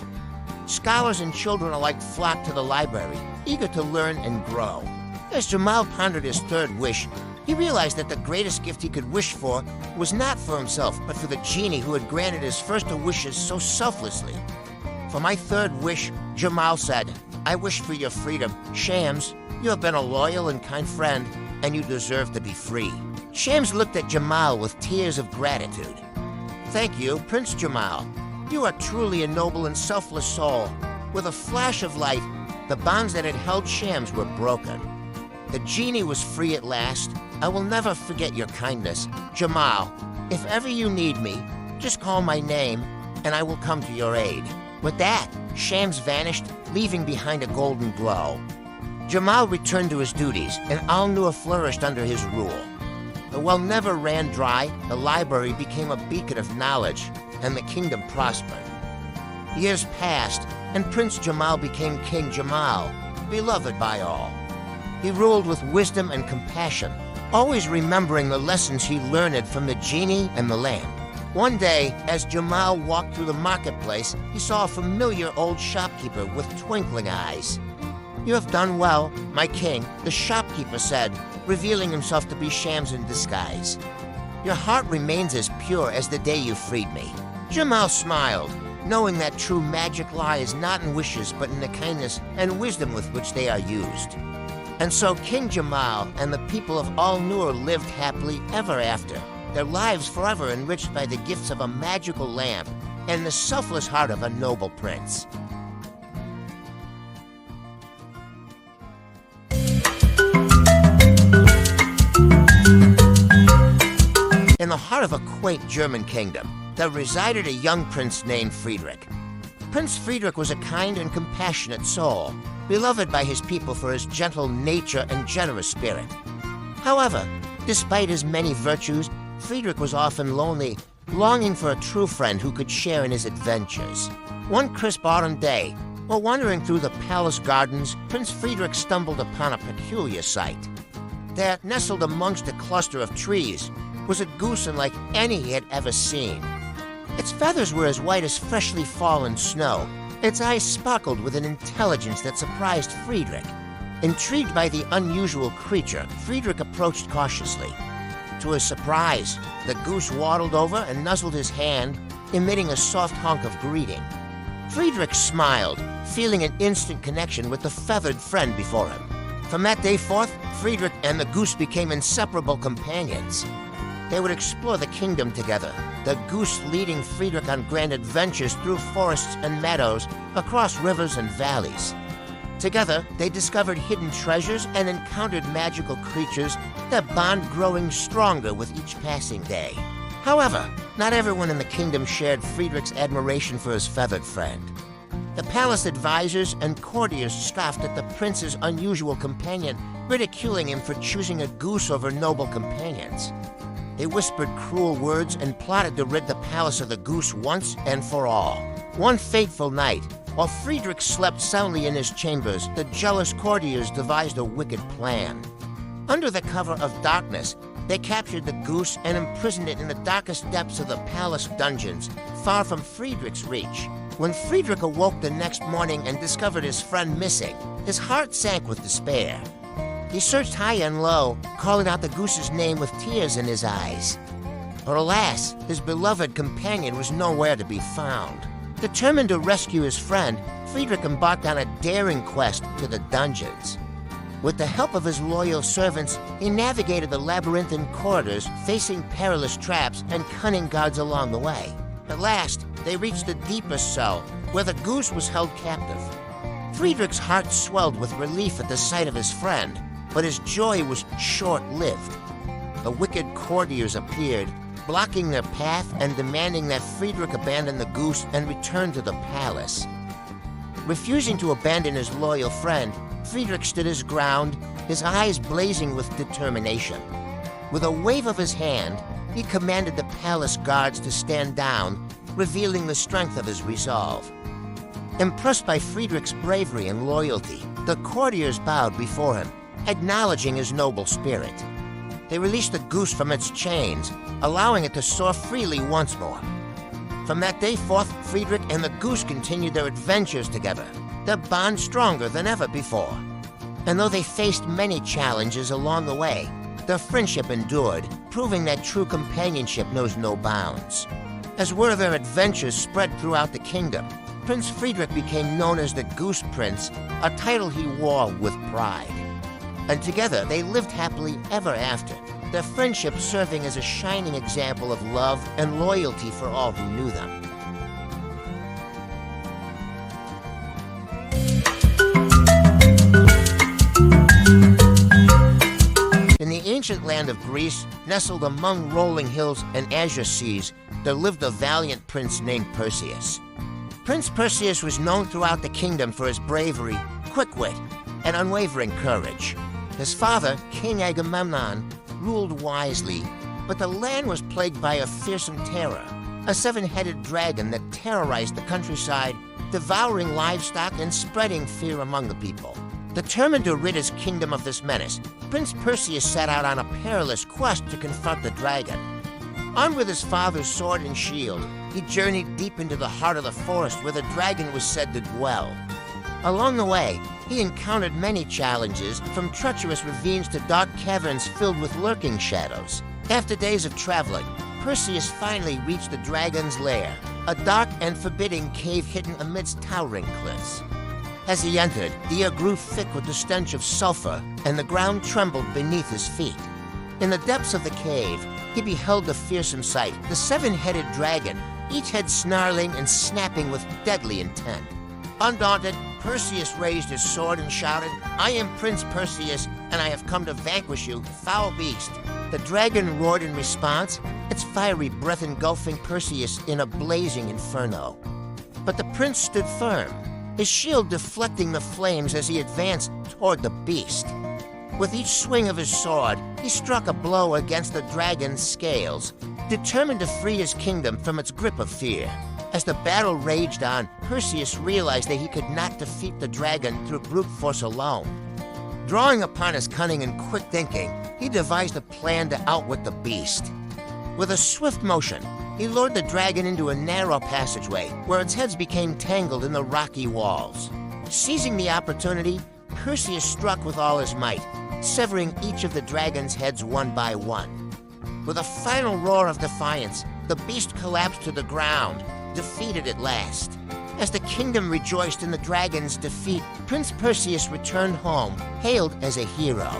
Scholars and children alike flocked to the library, eager to learn and grow. As Jamal pondered his third wish, he realized that the greatest gift he could wish for was not for himself, but for the genie who had granted his first 2 wishes so selflessly. "For my third wish," Jamal said, "I wish for your freedom. Shams, you have been a loyal and kind friend, and you deserve to be free." Shams looked at Jamal with tears of gratitude. "Thank you, Prince Jamal. You are truly a noble and selfless soul." With a flash of light, the bonds that had held Shams were broken. The genie was free at last. "I will never forget your kindness. Jamal, if ever you need me, just call my name, and I will come to your aid." With that, Shams vanished, leaving behind a golden glow. Jamal returned to his duties, and Al-Nur flourished under his rule. The well never ran dry, the library became a beacon of knowledge, and the kingdom prospered. Years passed, and Prince Jamal became King Jamal, beloved by all. He ruled with wisdom and compassion, always remembering the lessons he learned from the genie and the lamp. One day, as Jamal walked through the marketplace, he saw a familiar old shopkeeper with twinkling eyes. "You have done well, my king," the shopkeeper said, revealing himself to be Shams in disguise. "Your heart remains as pure as the day you freed me." Jamal smiled, knowing that true magic lies not in wishes but in the kindness and wisdom with which they are used. And so King Jamal and the people of Al-Nur lived happily ever after, their lives forever enriched by the gifts of a magical lamp and the selfless heart of a noble prince. In the heart of a quaint German kingdom, there resided a young prince named Friedrich. Prince Friedrich was a kind and compassionate soul, beloved by his people for his gentle nature and generous spirit. However, despite his many virtues, Friedrich was often lonely, longing for a true friend who could share in his adventures. One crisp autumn day, while wandering through the palace gardens, Prince Friedrich stumbled upon a peculiar sight. There, nestled amongst a cluster of trees, was a goose unlike any he had ever seen. Its feathers were as white as freshly fallen snow. Its eyes sparkled with an intelligence that surprised Friedrich. Intrigued by the unusual creature, Friedrich approached cautiously. To his surprise, the goose waddled over and nuzzled his hand, emitting a soft honk of greeting. Friedrich smiled, feeling an instant connection with the feathered friend before him. From that day forth, Friedrich and the goose became inseparable companions. They would explore the kingdom together, the goose leading Friedrich on grand adventures through forests and meadows, across rivers and valleys. Together, they discovered hidden treasures and encountered magical creatures, their bond growing stronger with each passing day. However, not everyone in the kingdom shared Friedrich's admiration for his feathered friend. The palace advisors and courtiers scoffed at the prince's unusual companion, ridiculing him for choosing a goose over noble companions. They whispered cruel words and plotted to rid the palace of the goose once and for all. One fateful night, While Friedrich slept soundly in his chambers, the jealous courtiers devised a wicked plan. Under the cover of darkness, they captured the goose and imprisoned it in the darkest depths of the palace dungeons, far from Friedrich's reach. When Friedrich awoke the next morning and discovered his friend missing, his heart sank with despair. He searched high and low, calling out the goose's name with tears in his eyes. But alas, his beloved companion was nowhere to be found. Determined to rescue his friend, Friedrich embarked on a daring quest to the dungeons. With the help of his loyal servants, he navigated the labyrinthine corridors, facing perilous traps and cunning guards along the way. At last, they reached the deepest cell, where the goose was held captive. Friedrich's heart swelled with relief at the sight of his friend, but his joy was short-lived. The wicked courtiers appeared, blocking their path and demanding that Friedrich abandon the goose and return to the palace. Refusing to abandon his loyal friend, Friedrich stood his ground, his eyes blazing with determination. With a wave of his hand, he commanded the palace guards to stand down, revealing the strength of his resolve. Impressed by Friedrich's bravery and loyalty, the courtiers bowed before him, acknowledging his noble spirit. They released the goose from its chains, allowing it to soar freely once more. From that day forth, Friedrich and the goose continued their adventures together, their bond stronger than ever before. And though they faced many challenges along the way, their friendship endured, proving that true companionship knows no bounds. As word of their adventures spread throughout the kingdom, Prince Friedrich became known as the Goose Prince, a title he wore with pride. And together they lived happily ever after, their friendship serving as a shining example of love and loyalty for all who knew them. In the ancient land of Greece, nestled among rolling hills and azure seas, there lived a valiant prince named Perseus. Prince Perseus was known throughout the kingdom for his bravery, quick wit, and unwavering courage. His father, King Agamemnon, ruled wisely, but the land was plagued by a fearsome terror, a seven-headed dragon that terrorized the countryside, devouring livestock and spreading fear among the people. Determined to rid his kingdom of this menace, Prince Perseus set out on a perilous quest to confront the dragon. Armed with his father's sword and shield, he journeyed deep into the heart of the forest where the dragon was said to dwell. Along the way, he encountered many challenges, from treacherous ravines to dark caverns filled with lurking shadows. After days of traveling, Perseus finally reached the dragon's lair, a dark and forbidding cave hidden amidst towering cliffs. As he entered, the air grew thick with the stench of sulfur, and the ground trembled beneath his feet. In the depths of the cave, he beheld a fearsome sight, the seven-headed dragon, each head snarling and snapping with deadly intent. Undaunted, Perseus raised his sword and shouted, "I am Prince Perseus, and I have come to vanquish you, foul beast." The dragon roared in response, its fiery breath engulfing Perseus in a blazing inferno. But the prince stood firm, his shield deflecting the flames as he advanced toward the beast. With each swing of his sword, he struck a blow against the dragon's scales, determined to free his kingdom from its grip of fear. As the battle raged on, Perseus realized that he could not defeat the dragon through brute force alone. Drawing upon his cunning and quick thinking, he devised a plan to outwit the beast. With a swift motion, he lured the dragon into a narrow passageway where its heads became tangled in the rocky walls. Seizing the opportunity, Perseus struck with all his might, severing each of the dragon's heads one by one. With a final roar of defiance, the beast collapsed to the ground, defeated at last. As the kingdom rejoiced in the dragon's defeat, Prince Perseus returned home, hailed as a hero.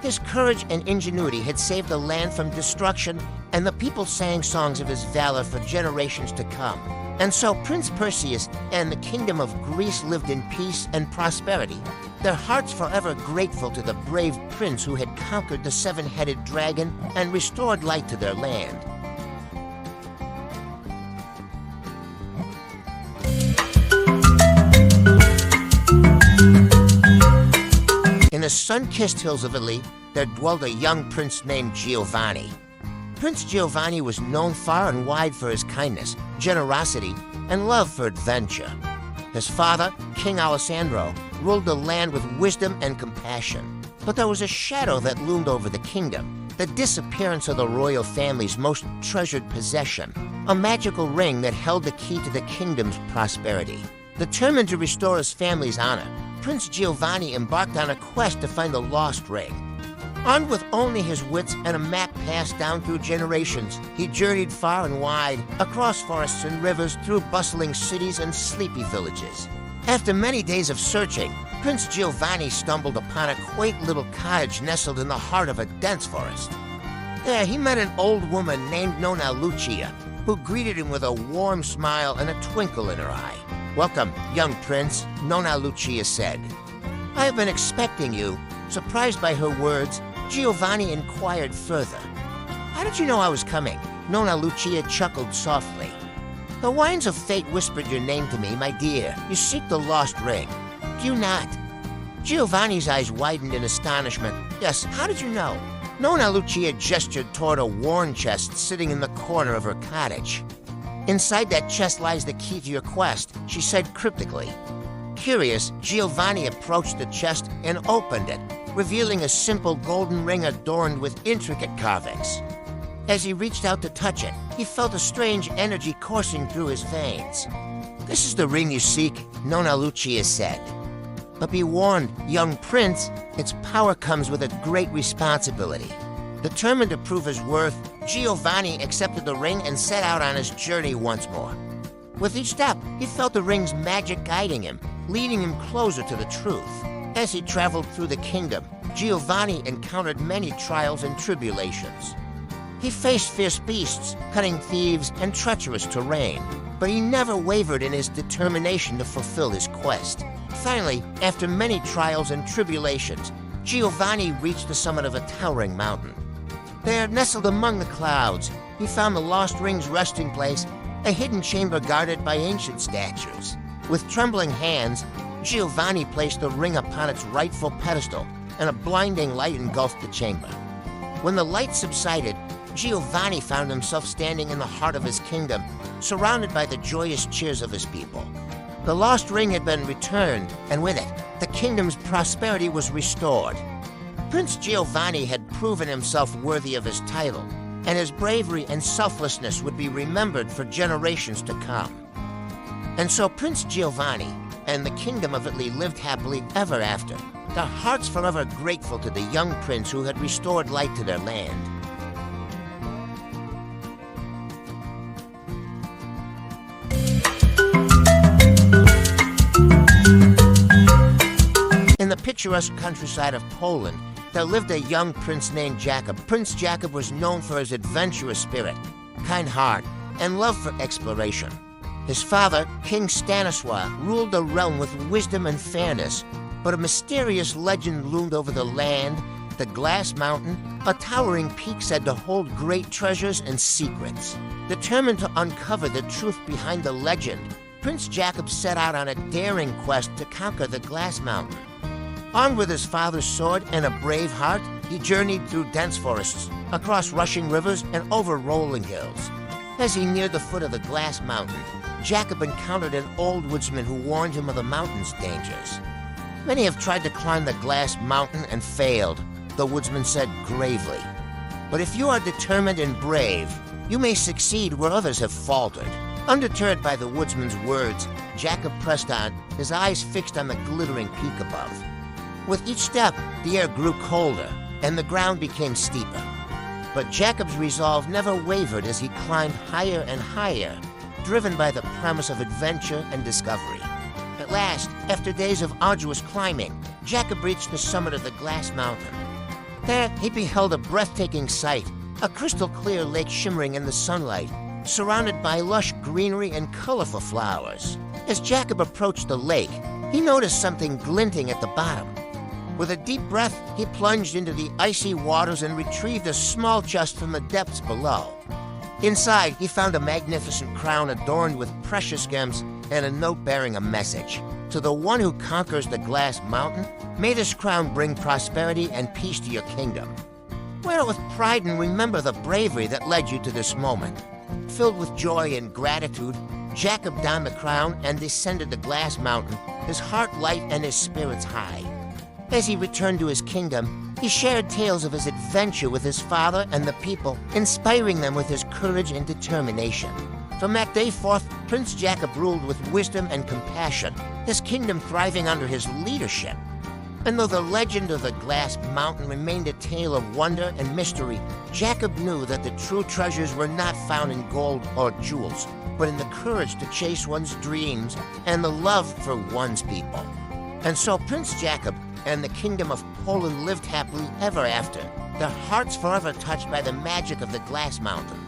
His courage and ingenuity had saved the land from destruction, and the people sang songs of his valor for generations to come. And so Prince Perseus and the kingdom of Greece lived in peace and prosperity, their hearts forever grateful to the brave prince who had conquered the seven-headed dragon and restored light to their land. In the sun-kissed hills of Italy, there dwelled a young prince named Giovanni. Prince Giovanni was known far and wide for his kindness, generosity, and love for adventure. His father, King Alessandro, ruled the land with wisdom and compassion. But there was a shadow that loomed over the kingdom, the disappearance of the royal family's most treasured possession, a magical ring that held the key to the kingdom's prosperity. Determined to restore his family's honor, Prince Giovanni embarked on a quest to find the lost ring. Armed with only his wits and a map passed down through generations, he journeyed far and wide, across forests and rivers, through bustling cities and sleepy villages. After many days of searching, Prince Giovanni stumbled upon a quaint little cottage nestled in the heart of a dense forest. There he met an old woman named Nonna Lucia, who greeted him with a warm smile and a twinkle in her eye. "Welcome, young prince," Nonna Lucia said. "I have been expecting you." Surprised by her words, Giovanni inquired further. "How did you know I was coming?" Nonna Lucia chuckled softly. "The winds of fate whispered your name to me, my dear. You seek the lost ring. Do you not?" Giovanni's eyes widened in astonishment. "Yes, how did you know?" Nonna Lucia gestured toward a worn chest sitting in the corner of her cottage. "Inside that chest lies the key to your quest," she said cryptically. Curious, Giovanni approached the chest and opened it, revealing a simple golden ring adorned with intricate carvings. As he reached out to touch it, he felt a strange energy coursing through his veins. "This is the ring you seek," Nonna Lucia said. "But be warned, young prince, its power comes with a great responsibility." Determined to prove his worth, Giovanni accepted the ring and set out on his journey once more. With each step, he felt the ring's magic guiding him, leading him closer to the truth. As he traveled through the kingdom, Giovanni encountered many trials and tribulations. He faced fierce beasts, cunning thieves, and treacherous terrain, but he never wavered in his determination to fulfill his quest. Finally, after many trials and tribulations, Giovanni reached the summit of a towering mountain. There, nestled among the clouds, he found the lost ring's resting place, a hidden chamber guarded by ancient statues. With trembling hands, Giovanni placed the ring upon its rightful pedestal, and a blinding light engulfed the chamber. When the light subsided, Giovanni found himself standing in the heart of his kingdom, surrounded by the joyous cheers of his people. The lost ring had been returned, and with it, the kingdom's prosperity was restored. Prince Giovanni had proven himself worthy of his title, and his bravery and selflessness would be remembered for generations to come. And so Prince Giovanni and the kingdom of Italy lived happily ever after, their hearts forever grateful to the young prince who had restored light to their land. In the picturesque countryside of Poland, there lived a young prince named Jakub. Prince Jakub was known for his adventurous spirit, kind heart, and love for exploration. His father, King Stanisław, ruled the realm with wisdom and fairness, but a mysterious legend loomed over the land, the Glass Mountain, a towering peak said to hold great treasures and secrets. Determined to uncover the truth behind the legend, Prince Jakub set out on a daring quest to conquer the Glass Mountain. Armed with his father's sword and a brave heart, he journeyed through dense forests, across rushing rivers, and over rolling hills. As he neared the foot of the Glass Mountain, Jakub encountered an old woodsman who warned him of the mountain's dangers. "Many have tried to climb the Glass Mountain and failed," the woodsman said gravely. "But if you are determined and brave, you may succeed where others have faltered." Undeterred by the woodsman's words, Jakub pressed on, his eyes fixed on the glittering peak above. With each step, the air grew colder, and the ground became steeper. But Jakub's resolve never wavered as he climbed higher and higher, driven by the promise of adventure and discovery. At last, after days of arduous climbing, Jakub reached the summit of the Glass Mountain. There, he beheld a breathtaking sight, a crystal-clear lake shimmering in the sunlight, surrounded by lush greenery and colorful flowers. As Jakub approached the lake, he noticed something glinting at the bottom. With a deep breath, he plunged into the icy waters and retrieved a small chest from the depths below. Inside, he found a magnificent crown adorned with precious gems and a note bearing a message. "To the one who conquers the Glass Mountain, may this crown bring prosperity and peace to your kingdom. Wear it with pride and remember the bravery that led you to this moment." Filled with joy and gratitude, Jacob donned the crown and descended the glass mountain, his heart light and his spirits high. As he returned to his kingdom, he shared tales of his adventure with his father and the people, inspiring them with his courage and determination. From that day forth, Prince Jacob ruled with wisdom and compassion, his kingdom thriving under his leadership. And though the legend of the glass mountain remained a tale of wonder and mystery, Jacob knew that the true treasures were not found in gold or jewels, but in the courage to chase one's dreams and the love for one's people. And so Prince Jacob and the kingdom of Poland lived happily ever after, their hearts forever touched by the magic of the glass mountain.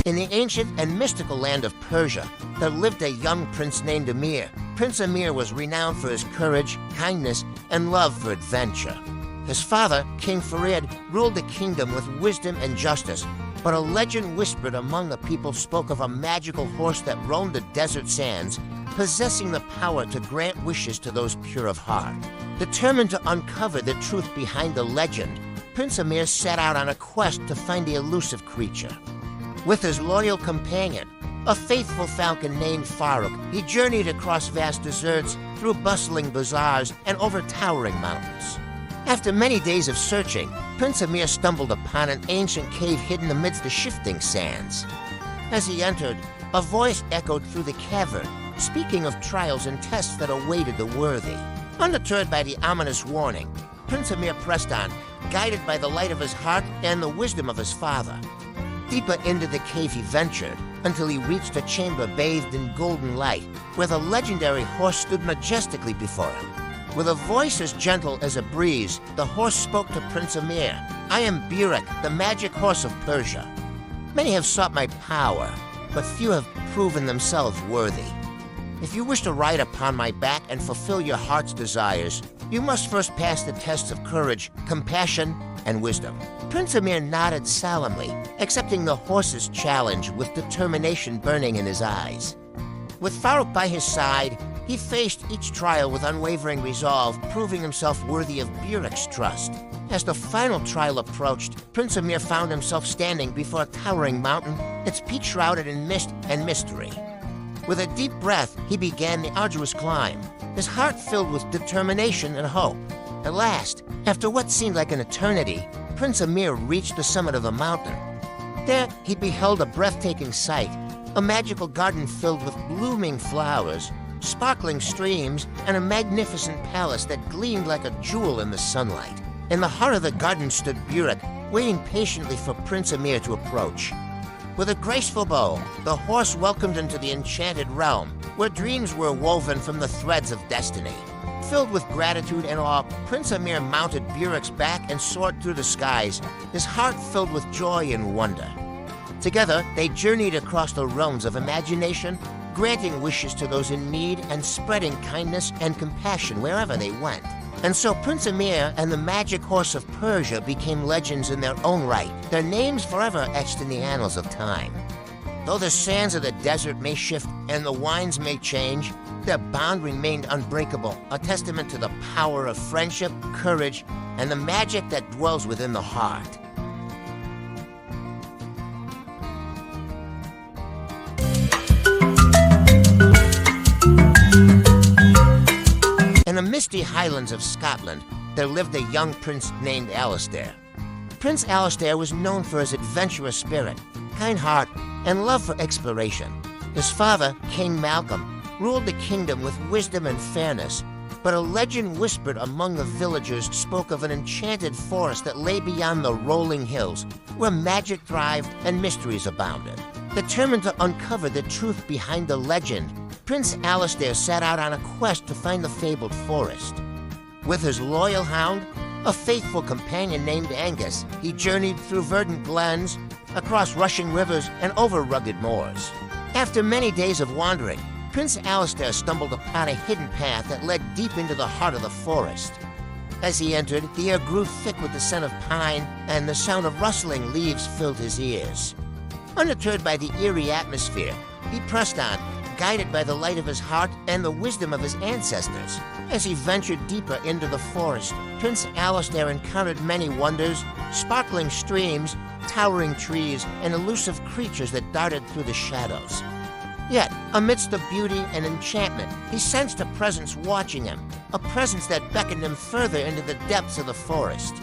In the ancient and mystical land of Persia, there lived a young prince named Amir. Prince Amir was renowned for his courage, kindness, and love for adventure. His father, King Farid, ruled the kingdom with wisdom and justice, but a legend whispered among the people spoke of a magical horse that roamed the desert sands, possessing the power to grant wishes to those pure of heart. Determined to uncover the truth behind the legend, Prince Amir set out on a quest to find the elusive creature. With his loyal companion, a faithful falcon named Farooq, he journeyed across vast deserts, through bustling bazaars, and over towering mountains. After many days of searching, Prince Amir stumbled upon an ancient cave hidden amidst the shifting sands. As he entered, a voice echoed through the cavern, speaking of trials and tests that awaited the worthy. Undeterred by the ominous warning, Prince Amir pressed on, guided by the light of his heart and the wisdom of his father. Deeper into the cave he ventured, until he reached a chamber bathed in golden light, where the legendary horse stood majestically before him. With a voice as gentle as a breeze, the horse spoke to Prince Amir. "I am Burek, the magic horse of Persia. Many have sought my power, but few have proven themselves worthy. If you wish to ride upon my back and fulfill your heart's desires, you must first pass the tests of courage, compassion, and wisdom." Prince Amir nodded solemnly, accepting the horse's challenge with determination burning in his eyes. With Farooq by his side, he faced each trial with unwavering resolve, proving himself worthy of Burek's trust. As the final trial approached, Prince Amir found himself standing before a towering mountain, its peak shrouded in mist and mystery. With a deep breath, he began the arduous climb, his heart filled with determination and hope. At last, after what seemed like an eternity, Prince Amir reached the summit of the mountain. There, he beheld a breathtaking sight, a magical garden filled with blooming flowers, sparkling streams, and a magnificent palace that gleamed like a jewel in the sunlight. In the heart of the garden stood Burek, waiting patiently for Prince Amir to approach. With a graceful bow, the horse welcomed him to the enchanted realm, where dreams were woven from the threads of destiny. Filled with gratitude and awe, Prince Amir mounted Burek's back and soared through the skies, his heart filled with joy and wonder. Together, they journeyed across the realms of imagination, granting wishes to those in need and spreading kindness and compassion wherever they went. And so Prince Amir and the magic horse of Persia became legends in their own right, their names forever etched in the annals of time. Though the sands of the desert may shift and the winds may change, their bond remained unbreakable, a testament to the power of friendship, courage, and the magic that dwells within the heart. In the misty highlands of Scotland, there lived a young prince named Alistair. Prince Alistair was known for his adventurous spirit, kind heart, and love for exploration. His father, King Malcolm, ruled the kingdom with wisdom and fairness, but a legend whispered among the villagers spoke of an enchanted forest that lay beyond the rolling hills, where magic thrived and mysteries abounded. Determined to uncover the truth behind the legend, Prince Alistair set out on a quest to find the fabled forest. With his loyal hound, a faithful companion named Angus, he journeyed through verdant glens, across rushing rivers, and over rugged moors. After many days of wandering, Prince Alistair stumbled upon a hidden path that led deep into the heart of the forest. As he entered, the air grew thick with the scent of pine, and the sound of rustling leaves filled his ears. Undeterred by the eerie atmosphere, he pressed on, guided by the light of his heart and the wisdom of his ancestors. As he ventured deeper into the forest, Prince Alistair encountered many wonders, sparkling streams, towering trees, and elusive creatures that darted through the shadows. Yet, amidst the beauty and enchantment, he sensed a presence watching him, a presence that beckoned him further into the depths of the forest.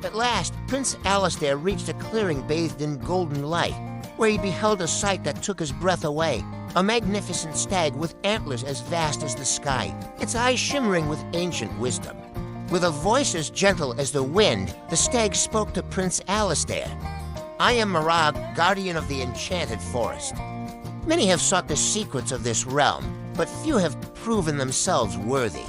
At last, Prince Alistair reached a clearing bathed in golden light, where he beheld a sight that took his breath away, a magnificent stag with antlers as vast as the sky, its eyes shimmering with ancient wisdom. With a voice as gentle as the wind, the stag spoke to Prince Alistair. "I am Marag, guardian of the enchanted forest. Many have sought the secrets of this realm, but few have proven themselves worthy.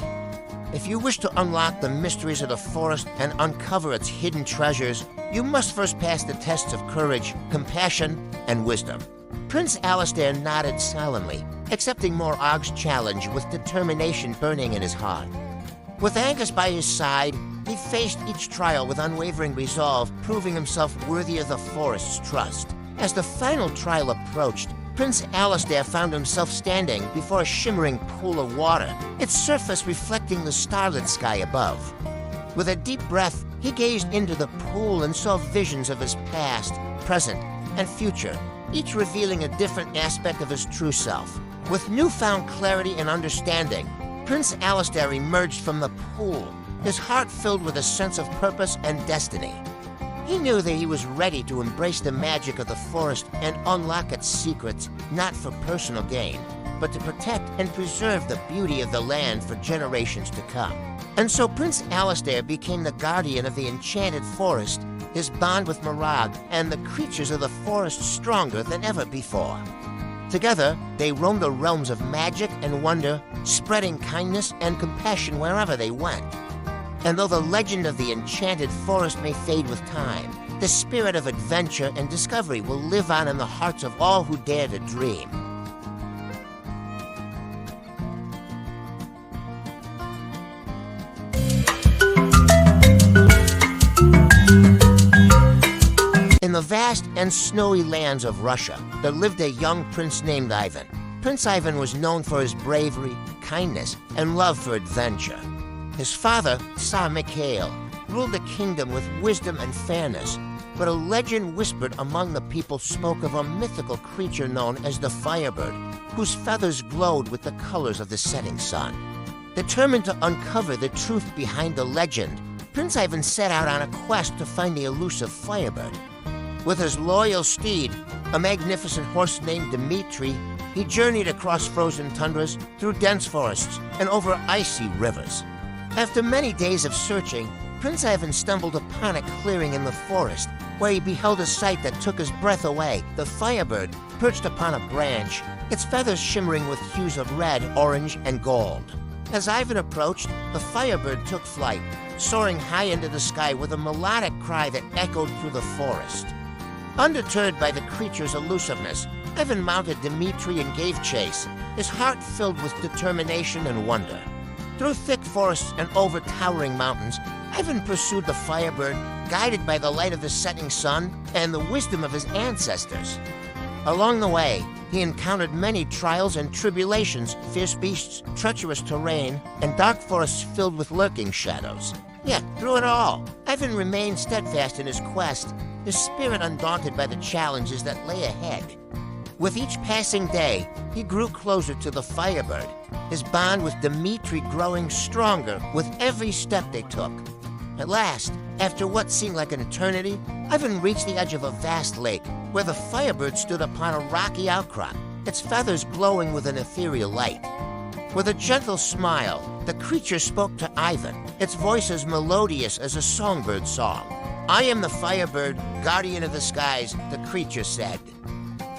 If you wish to unlock the mysteries of the forest and uncover its hidden treasures, you must first pass the tests of courage, compassion, and wisdom." Prince Alistair nodded solemnly, accepting Morag's challenge with determination burning in his heart. With Angus by his side, he faced each trial with unwavering resolve, proving himself worthy of the forest's trust. As the final trial approached, Prince Alistair found himself standing before a shimmering pool of water, its surface reflecting the starlit sky above. With a deep breath, he gazed into the pool and saw visions of his past, present, and future, each revealing a different aspect of his true self. With newfound clarity and understanding, Prince Alistair emerged from the pool, his heart filled with a sense of purpose and destiny. He knew that he was ready to embrace the magic of the forest and unlock its secrets, not for personal gain, but to protect and preserve the beauty of the land for generations to come. And so Prince Alistair became the guardian of the enchanted forest, his bond with Marag and the creatures of the forest stronger than ever before. Together, they roamed the realms of magic and wonder, spreading kindness and compassion wherever they went. And though the legend of the enchanted forest may fade with time, the spirit of adventure and discovery will live on in the hearts of all who dare to dream. In the vast and snowy lands of Russia, there lived a young prince named Ivan. Prince Ivan was known for his bravery, kindness, and love for adventure. His father, Tsar Mikhail, ruled the kingdom with wisdom and fairness, but a legend whispered among the people spoke of a mythical creature known as the Firebird, whose feathers glowed with the colors of the setting sun. Determined to uncover the truth behind the legend, Prince Ivan set out on a quest to find the elusive Firebird. With his loyal steed, a magnificent horse named Dmitri, he journeyed across frozen tundras, through dense forests, and over icy rivers. After many days of searching, Prince Ivan stumbled upon a clearing in the forest, where he beheld a sight that took his breath away. The Firebird perched upon a branch, its feathers shimmering with hues of red, orange, and gold. As Ivan approached, the Firebird took flight, soaring high into the sky with a melodic cry that echoed through the forest. Undeterred by the creature's elusiveness, Ivan mounted Dmitri and gave chase, his heart filled with determination and wonder. Through thick forests and over towering mountains, Ivan pursued the Firebird, guided by the light of the setting sun and the wisdom of his ancestors. Along the way, he encountered many trials and tribulations, fierce beasts, treacherous terrain, and dark forests filled with lurking shadows. Yet, through it all, Ivan remained steadfast in his quest, his spirit undaunted by the challenges that lay ahead. With each passing day, he grew closer to the Firebird, his bond with Dmitri growing stronger with every step they took. At last, after what seemed like an eternity, Ivan reached the edge of a vast lake, where the Firebird stood upon a rocky outcrop, its feathers glowing with an ethereal light. With a gentle smile, the creature spoke to Ivan, its voice as melodious as a songbird song. "I am the Firebird, guardian of the skies," the creature said.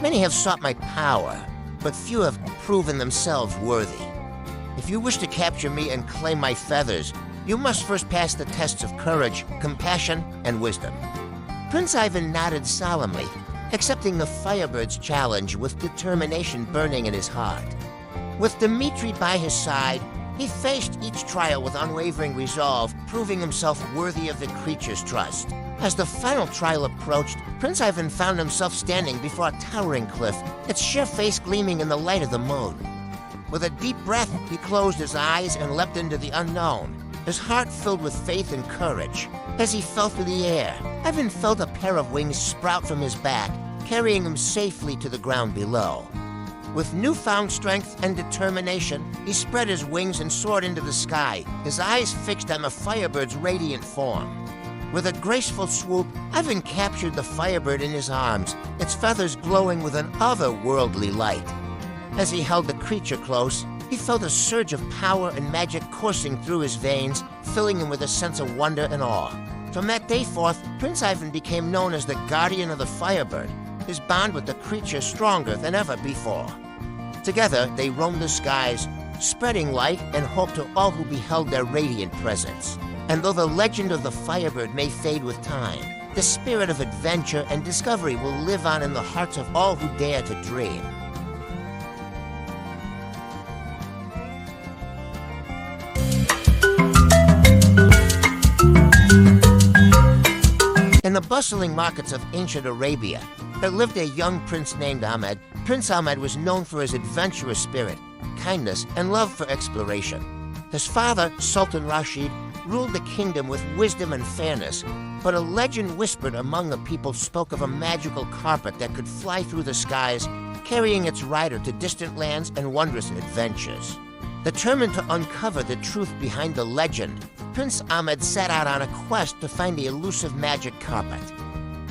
"Many have sought my power, but few have proven themselves worthy. If you wish to capture me and claim my feathers, you must first pass the tests of courage, compassion, and wisdom." Prince Ivan nodded solemnly, accepting the Firebird's challenge with determination burning in his heart. With Dmitri by his side, he faced each trial with unwavering resolve, proving himself worthy of the creature's trust. As the final trial approached, Prince Ivan found himself standing before a towering cliff, its sheer face gleaming in the light of the moon. With a deep breath, he closed his eyes and leapt into the unknown, his heart filled with faith and courage. As he fell through the air, Ivan felt a pair of wings sprout from his back, carrying him safely to the ground below. With newfound strength and determination, he spread his wings and soared into the sky, his eyes fixed on the firebird's radiant form. With a graceful swoop, Ivan captured the firebird in his arms, its feathers glowing with an otherworldly light. As he held the creature close, he felt a surge of power and magic coursing through his veins, filling him with a sense of wonder and awe. From that day forth, Prince Ivan became known as the guardian of the firebird, his bond with the creature stronger than ever before. Together, they roamed the skies, spreading light and hope to all who beheld their radiant presence. And though the legend of the firebird may fade with time, the spirit of adventure and discovery will live on in the hearts of all who dare to dream. In the bustling markets of ancient Arabia, there lived a young prince named Ahmed. Prince Ahmed was known for his adventurous spirit, kindness, and love for exploration. His father, Sultan Rashid, ruled the kingdom with wisdom and fairness, but a legend whispered among the people spoke of a magical carpet that could fly through the skies, carrying its rider to distant lands and wondrous adventures. Determined to uncover the truth behind the legend, Prince Ahmed set out on a quest to find the elusive magic carpet.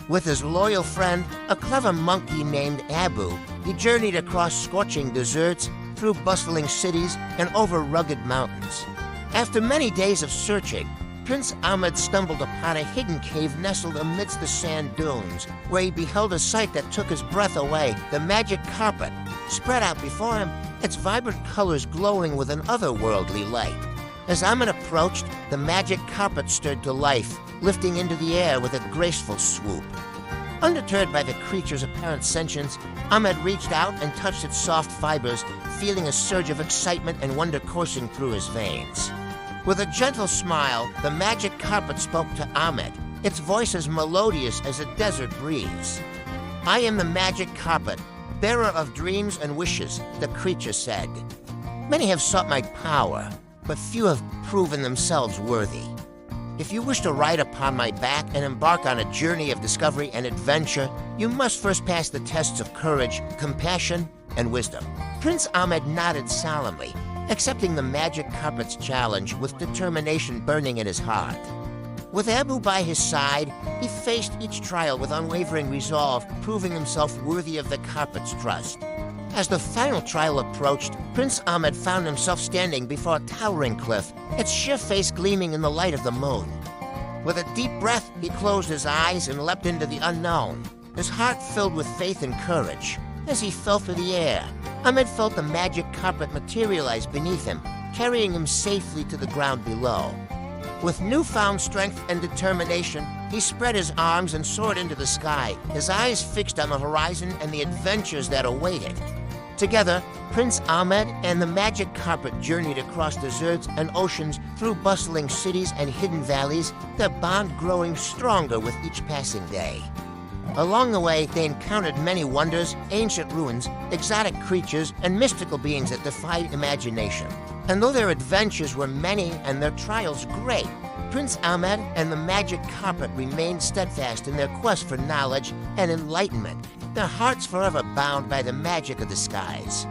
With his loyal friend, a clever monkey named Abu, he journeyed across scorching deserts, through bustling cities, and over rugged mountains. After many days of searching, Prince Ahmed stumbled upon a hidden cave nestled amidst the sand dunes, where he beheld a sight that took his breath away. The magic carpet spread out before him, its vibrant colors glowing with an otherworldly light. As Ahmed approached, the magic carpet stirred to life, lifting into the air with a graceful swoop. Undeterred by the creature's apparent sentience, Ahmed reached out and touched its soft fibers, feeling a surge of excitement and wonder coursing through his veins. With a gentle smile, the magic carpet spoke to Ahmed, its voice as melodious as a desert breeze. "I am the magic carpet, bearer of dreams and wishes," the creature said. "Many have sought my power, but few have proven themselves worthy. If you wish to ride upon my back and embark on a journey of discovery and adventure, you must first pass the tests of courage, compassion, and wisdom." Prince Ahmed nodded solemnly, accepting the magic carpet's challenge with determination burning in his heart. With Abu by his side, he faced each trial with unwavering resolve, proving himself worthy of the carpet's trust. As the final trial approached, Prince Ahmed found himself standing before a towering cliff, its sheer face gleaming in the light of the moon. With a deep breath, he closed his eyes and leapt into the unknown, his heart filled with faith and courage. As he fell through the air, Ahmed felt the magic carpet materialize beneath him, carrying him safely to the ground below. With newfound strength and determination, he spread his arms and soared into the sky, his eyes fixed on the horizon and the adventures that awaited. Together, Prince Ahmed and the magic carpet journeyed across deserts and oceans, through bustling cities and hidden valleys, their bond growing stronger with each passing day. Along the way, they encountered many wonders, ancient ruins, exotic creatures, and mystical beings that defied imagination. And though their adventures were many and their trials great, Prince Ahmed and the magic carpet remained steadfast in their quest for knowledge and enlightenment, their hearts forever bound by the magic of the skies.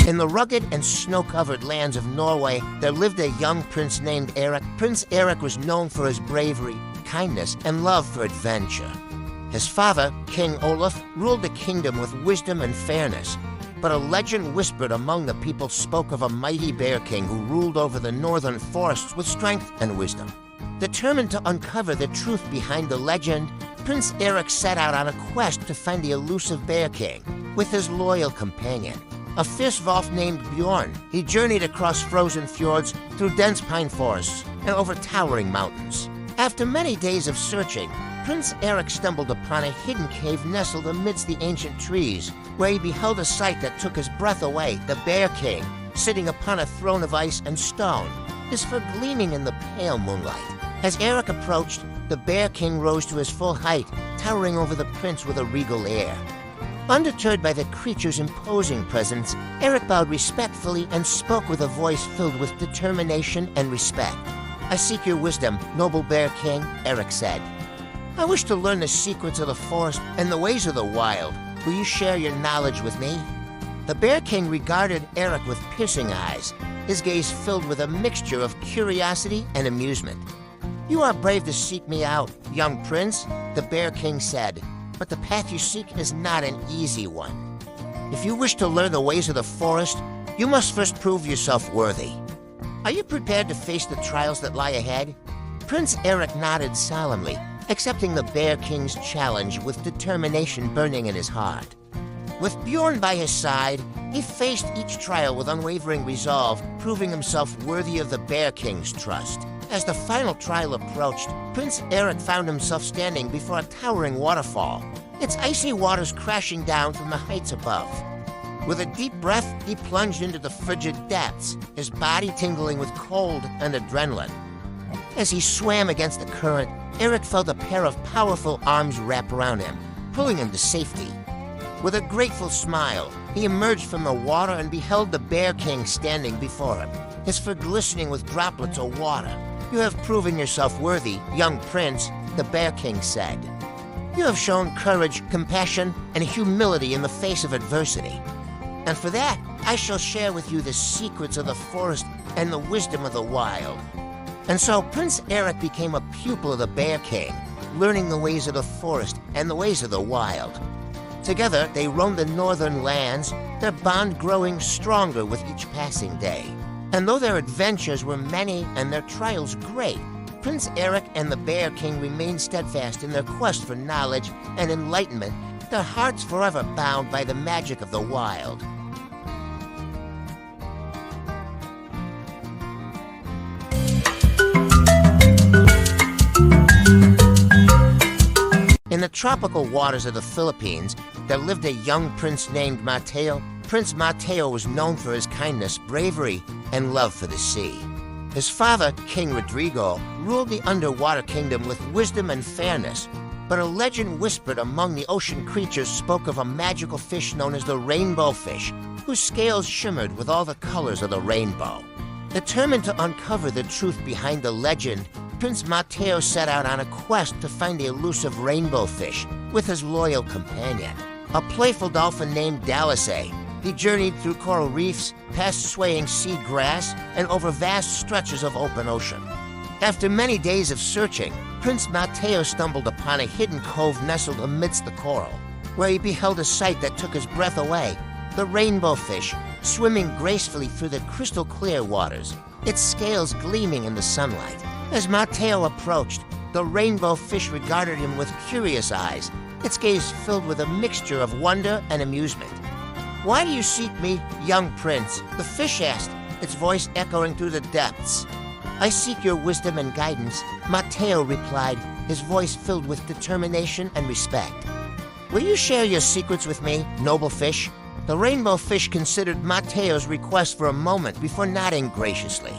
In the rugged and snow-covered lands of Norway, there lived a young prince named Eric. Prince Eric was known for his bravery, kindness, and love for adventure. His father, King Olaf, ruled the kingdom with wisdom and fairness, but a legend whispered among the people spoke of a mighty bear king who ruled over the northern forests with strength and wisdom. Determined to uncover the truth behind the legend, Prince Eric set out on a quest to find the elusive bear king with his loyal companion, a fierce wolf named Bjorn. He journeyed across frozen fjords, through dense pine forests, and over towering mountains. After many days of searching, Prince Eric stumbled upon a hidden cave nestled amidst the ancient trees, where he beheld a sight that took his breath away. The Bear King, sitting upon a throne of ice and stone, his fur gleaming in the pale moonlight. As Eric approached, the Bear King rose to his full height, towering over the prince with a regal air. Undeterred by the creature's imposing presence, Eric bowed respectfully and spoke with a voice filled with determination and respect. "I seek your wisdom, noble Bear King," Eric said. "I wish to learn the secrets of the forest and the ways of the wild. Will you share your knowledge with me?" The Bear King regarded Eric with piercing eyes, his gaze filled with a mixture of curiosity and amusement. "You are brave to seek me out, young prince," the Bear King said, "but the path you seek is not an easy one. If you wish to learn the ways of the forest, you must first prove yourself worthy. Are you prepared to face the trials that lie ahead?" Prince Eric nodded solemnly, accepting the Bear King's challenge with determination burning in his heart. With Bjorn by his side, he faced each trial with unwavering resolve, proving himself worthy of the Bear King's trust. As the final trial approached, Prince Eric found himself standing before a towering waterfall, its icy waters crashing down from the heights above. With a deep breath, he plunged into the frigid depths, his body tingling with cold and adrenaline. As he swam against the current, Eric felt a pair of powerful arms wrap around him, pulling him to safety. With a grateful smile, he emerged from the water and beheld the Bear King standing before him, his fur glistening with droplets of water. "You have proven yourself worthy, young prince," the Bear King said. "You have shown courage, compassion, and humility in the face of adversity. And for that, I shall share with you the secrets of the forest and the wisdom of the wild." And so Prince Eric became a pupil of the Bear King, learning the ways of the forest and the ways of the wild. Together, they roamed the northern lands, their bond growing stronger with each passing day. And though their adventures were many and their trials great, Prince Eric and the Bear King remained steadfast in their quest for knowledge and enlightenment, their hearts forever bound by the magic of the wild. In the tropical waters of the Philippines, there lived a young prince named Mateo. Prince Mateo was known for his kindness, bravery, and love for the sea. His father, King Rodrigo, ruled the underwater kingdom with wisdom and fairness, but a legend whispered among the ocean creatures spoke of a magical fish known as the rainbow fish, whose scales shimmered with all the colors of the rainbow. Determined to uncover the truth behind the legend, Prince Mateo set out on a quest to find the elusive rainbow fish with his loyal companion, a playful dolphin named Dalisay. He journeyed through coral reefs, past swaying sea grass, and over vast stretches of open ocean. After many days of searching, Prince Mateo stumbled upon a hidden cove nestled amidst the coral, where he beheld a sight that took his breath away: the rainbow fish, swimming gracefully through the crystal-clear waters, its scales gleaming in the sunlight. As Mateo approached, the rainbow fish regarded him with curious eyes, its gaze filled with a mixture of wonder and amusement. "Why do you seek me, young prince?" the fish asked, its voice echoing through the depths. "I seek your wisdom and guidance," Mateo replied, his voice filled with determination and respect. "Will you share your secrets with me, noble fish?" The rainbow fish considered Mateo's request for a moment before nodding graciously.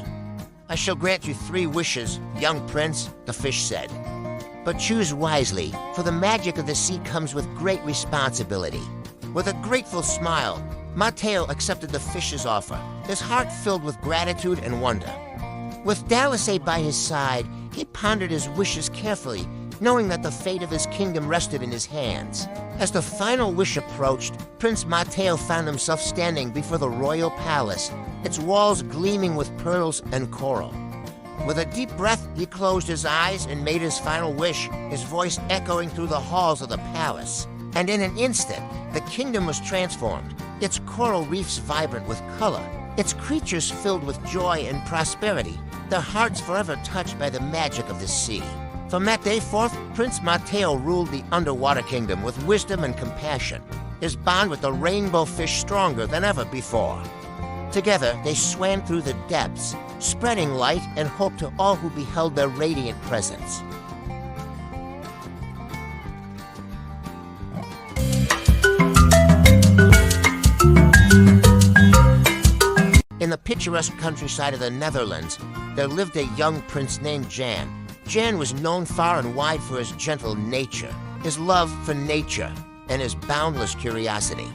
"I shall grant you 3 wishes, young prince," the fish said. "But choose wisely, for the magic of the sea comes with great responsibility." With a grateful smile, Mateo accepted the fish's offer, his heart filled with gratitude and wonder. With Dalisay by his side, he pondered his wishes carefully, knowing that the fate of his kingdom rested in his hands. As the final wish approached, Prince Mateo found himself standing before the royal palace, its walls gleaming with pearls and coral. With a deep breath, he closed his eyes and made his final wish, his voice echoing through the halls of the palace. And in an instant, the kingdom was transformed, its coral reefs vibrant with color, its creatures filled with joy and prosperity, their hearts forever touched by the magic of the sea. From that day forth, Prince Mateo ruled the underwater kingdom with wisdom and compassion, his bond with the rainbow fish stronger than ever before. Together, they swam through the depths, spreading light and hope to all who beheld their radiant presence. In the picturesque countryside of the Netherlands, there lived a young prince named Jan. Jan was known far and wide for his gentle nature, his love for nature, and his boundless curiosity.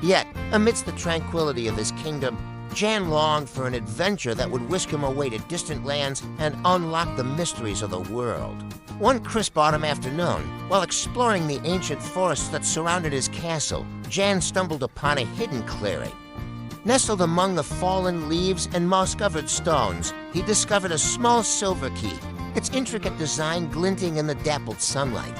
Yet, amidst the tranquility of his kingdom, Jan longed for an adventure that would whisk him away to distant lands and unlock the mysteries of the world. One crisp autumn afternoon, while exploring the ancient forests that surrounded his castle, Jan stumbled upon a hidden clearing. Nestled among the fallen leaves and moss-covered stones, he discovered a small silver key, its intricate design glinting in the dappled sunlight.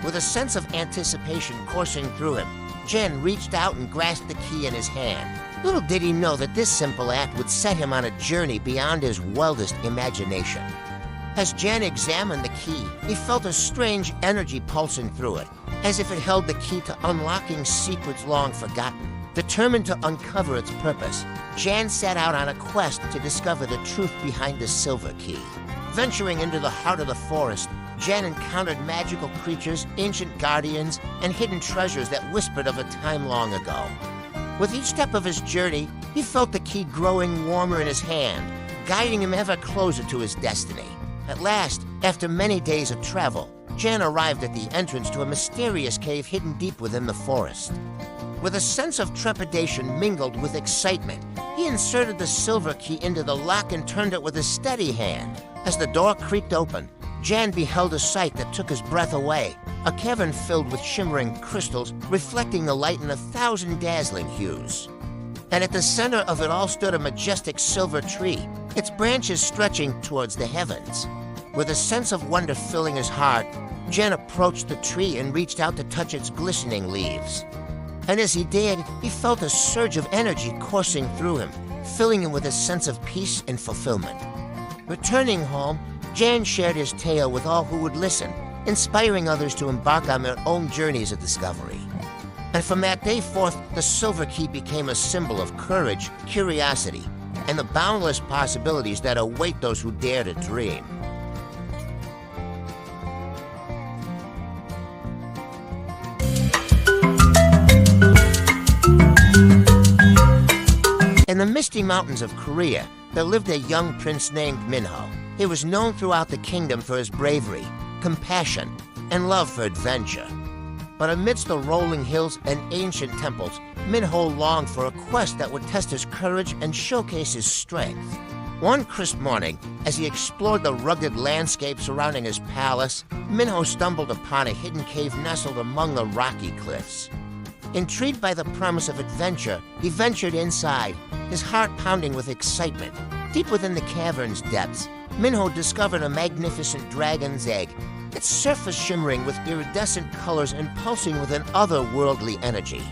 With a sense of anticipation coursing through him, Jan reached out and grasped the key in his hand. Little did he know that this simple act would set him on a journey beyond his wildest imagination. As Jan examined the key, he felt a strange energy pulsing through it, as if it held the key to unlocking secrets long forgotten. Determined to uncover its purpose, Jan set out on a quest to discover the truth behind the silver key. Venturing into the heart of the forest, Jan encountered magical creatures, ancient guardians, and hidden treasures that whispered of a time long ago. With each step of his journey, he felt the key growing warmer in his hand, guiding him ever closer to his destiny. At last, after many days of travel, Jan arrived at the entrance to a mysterious cave hidden deep within the forest. With a sense of trepidation mingled with excitement, he inserted the silver key into the lock and turned it with a steady hand. As the door creaked open, Jan beheld a sight that took his breath away, a cavern filled with shimmering crystals reflecting the light in 1,000 dazzling hues. And at the center of it all stood a majestic silver tree, its branches stretching towards the heavens. With a sense of wonder filling his heart, Jan approached the tree and reached out to touch its glistening leaves. And as he did, he felt a surge of energy coursing through him, filling him with a sense of peace and fulfillment. Returning home, Jan shared his tale with all who would listen, inspiring others to embark on their own journeys of discovery. And from that day forth, the silver key became a symbol of courage, curiosity, and the boundless possibilities that await those who dare to dream. In the misty mountains of Korea, there lived a young prince named Minho. He was known throughout the kingdom for his bravery, compassion, and love for adventure. But amidst the rolling hills and ancient temples, Minho longed for a quest that would test his courage and showcase his strength. One crisp morning, as he explored the rugged landscape surrounding his palace, Minho stumbled upon a hidden cave nestled among the rocky cliffs. Intrigued by the promise of adventure, he ventured inside, his heart pounding with excitement. Deep within the cavern's depths, Minho discovered a magnificent dragon's egg, its surface shimmering with iridescent colors and pulsing with an otherworldly energy.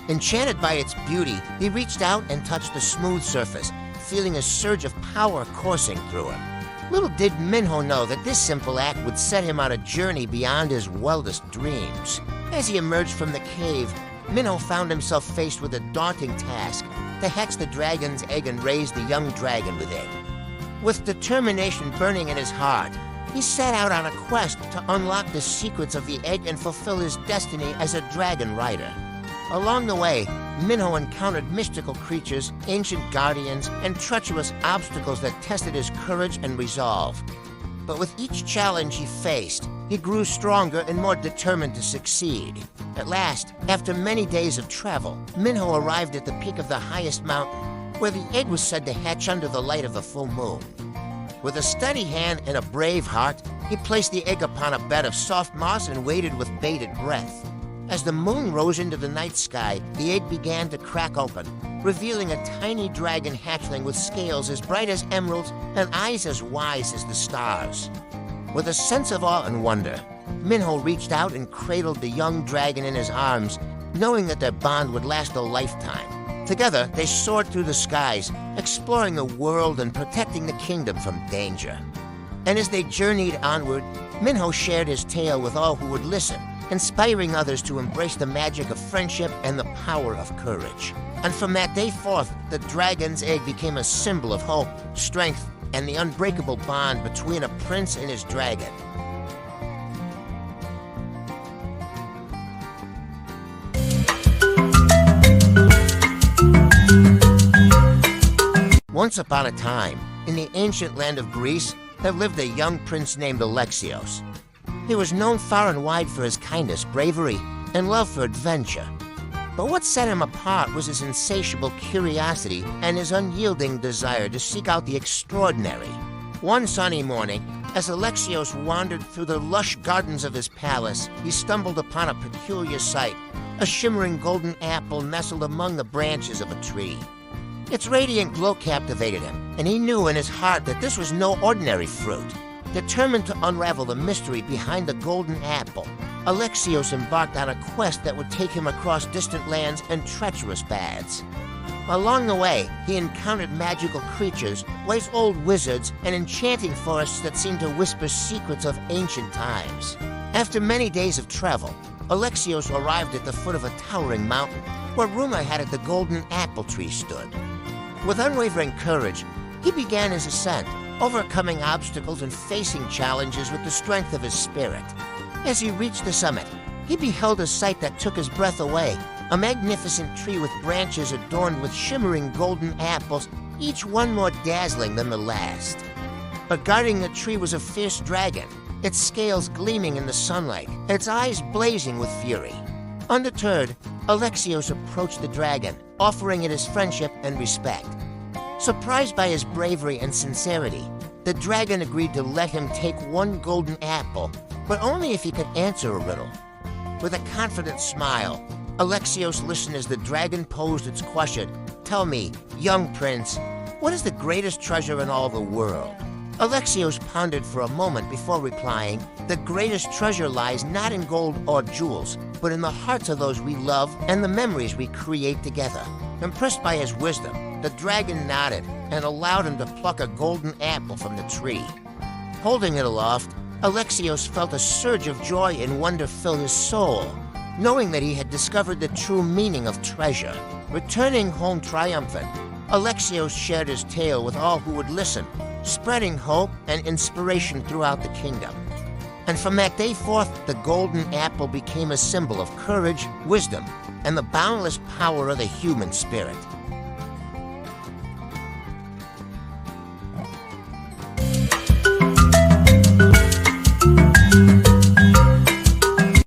Enchanted by its beauty, he reached out and touched the smooth surface, feeling a surge of power coursing through him. Little did Minho know that this simple act would set him on a journey beyond his wildest dreams. As he emerged from the cave, Minho found himself faced with a daunting task: to hatch the dragon's egg and raise the young dragon within. With determination burning in his heart, he set out on a quest to unlock the secrets of the egg and fulfill his destiny as a dragon rider. Along the way, Minho encountered mystical creatures, ancient guardians, and treacherous obstacles that tested his courage and resolve. But with each challenge he faced, he grew stronger and more determined to succeed. At last, after many days of travel, Minho arrived at the peak of the highest mountain, where the egg was said to hatch under the light of the full moon. With a steady hand and a brave heart, he placed the egg upon a bed of soft moss and waited with bated breath. As the moon rose into the night sky, the egg began to crack open, revealing a tiny dragon hatchling with scales as bright as emeralds and eyes as wise as the stars. With a sense of awe and wonder, Minho reached out and cradled the young dragon in his arms, knowing that their bond would last a lifetime. Together, they soared through the skies, exploring the world and protecting the kingdom from danger. And as they journeyed onward, Minho shared his tale with all who would listen, inspiring others to embrace the magic of friendship and the power of courage. And from that day forth, the dragon's egg became a symbol of hope, strength, and the unbreakable bond between a prince and his dragon. Once upon a time, in the ancient land of Greece, there lived a young prince named Alexios. He was known far and wide for his kindness, bravery, and love for adventure. But what set him apart was his insatiable curiosity and his unyielding desire to seek out the extraordinary. One sunny morning, as Alexios wandered through the lush gardens of his palace, he stumbled upon a peculiar sight, a shimmering golden apple nestled among the branches of a tree. Its radiant glow captivated him, and he knew in his heart that this was no ordinary fruit. Determined to unravel the mystery behind the golden apple, Alexios embarked on a quest that would take him across distant lands and treacherous paths. Along the way, he encountered magical creatures, wise old wizards, and enchanting forests that seemed to whisper secrets of ancient times. After many days of travel, Alexios arrived at the foot of a towering mountain, where rumor had it the golden apple tree stood. With unwavering courage, he began his ascent, overcoming obstacles and facing challenges with the strength of his spirit. As he reached the summit, he beheld a sight that took his breath away, a magnificent tree with branches adorned with shimmering golden apples, each one more dazzling than the last. But guarding the tree was a fierce dragon, its scales gleaming in the sunlight, its eyes blazing with fury. Undeterred, Alexios approached the dragon, offering it his friendship and respect. Surprised by his bravery and sincerity, the dragon agreed to let him take one golden apple, but only if he could answer a riddle. With a confident smile, Alexios listened as the dragon posed its question. "Tell me, young prince, what is the greatest treasure in all the world?" Alexios pondered for a moment before replying, "The greatest treasure lies not in gold or jewels, but in the hearts of those we love and the memories we create together." Impressed by his wisdom, the dragon nodded and allowed him to pluck a golden apple from the tree. Holding it aloft, Alexios felt a surge of joy and wonder fill his soul, knowing that he had discovered the true meaning of treasure. Returning home triumphant, Alexios shared his tale with all who would listen, spreading hope and inspiration throughout the kingdom. And from that day forth, the golden apple became a symbol of courage, wisdom, and the boundless power of the human spirit.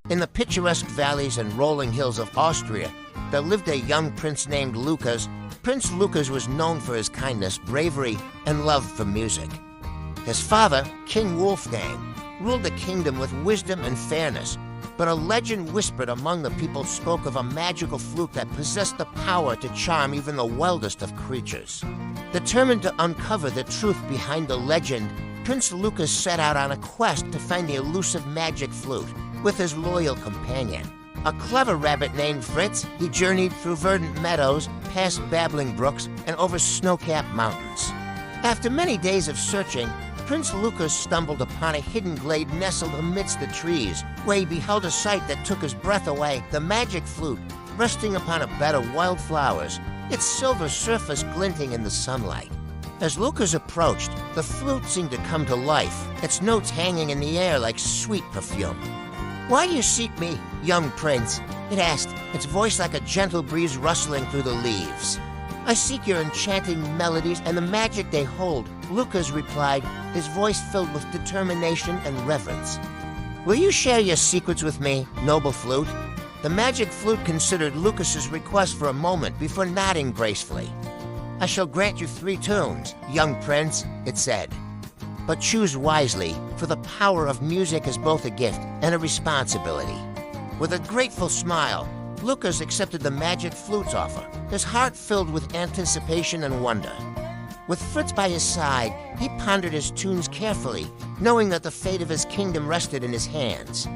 In the picturesque valleys and rolling hills of Austria, there lived a young prince named Lucas. Prince Lucas was known for his kindness, bravery, and love for music. His father, King Wolfgang, ruled the kingdom with wisdom and fairness, but a legend whispered among the people spoke of a magical flute that possessed the power to charm even the wildest of creatures. Determined to uncover the truth behind the legend, Prince Lucas set out on a quest to find the elusive magic flute with his loyal companion. A clever rabbit named Fritz, he journeyed through verdant meadows, past babbling brooks, and over snow-capped mountains. After many days of searching, Prince Lucas stumbled upon a hidden glade nestled amidst the trees, where he beheld a sight that took his breath away, the magic flute, resting upon a bed of wild flowers, its silver surface glinting in the sunlight. As Lucas approached, the flute seemed to come to life, its notes hanging in the air like sweet perfume. "Why do you seek me, young prince?" it asked, its voice like a gentle breeze rustling through the leaves. "I seek your enchanting melodies and the magic they hold," Lucas replied, his voice filled with determination and reverence. "Will you share your secrets with me, noble flute?" The magic flute considered Lucas's request for a moment before nodding gracefully. "I shall grant you 3 tunes, young prince," it said. "But choose wisely, for the power of music is both a gift and a responsibility." With a grateful smile, Lucas accepted the magic flute's offer, his heart filled with anticipation and wonder. With Fritz by his side, he pondered his tunes carefully, knowing that the fate of his kingdom rested in his hands.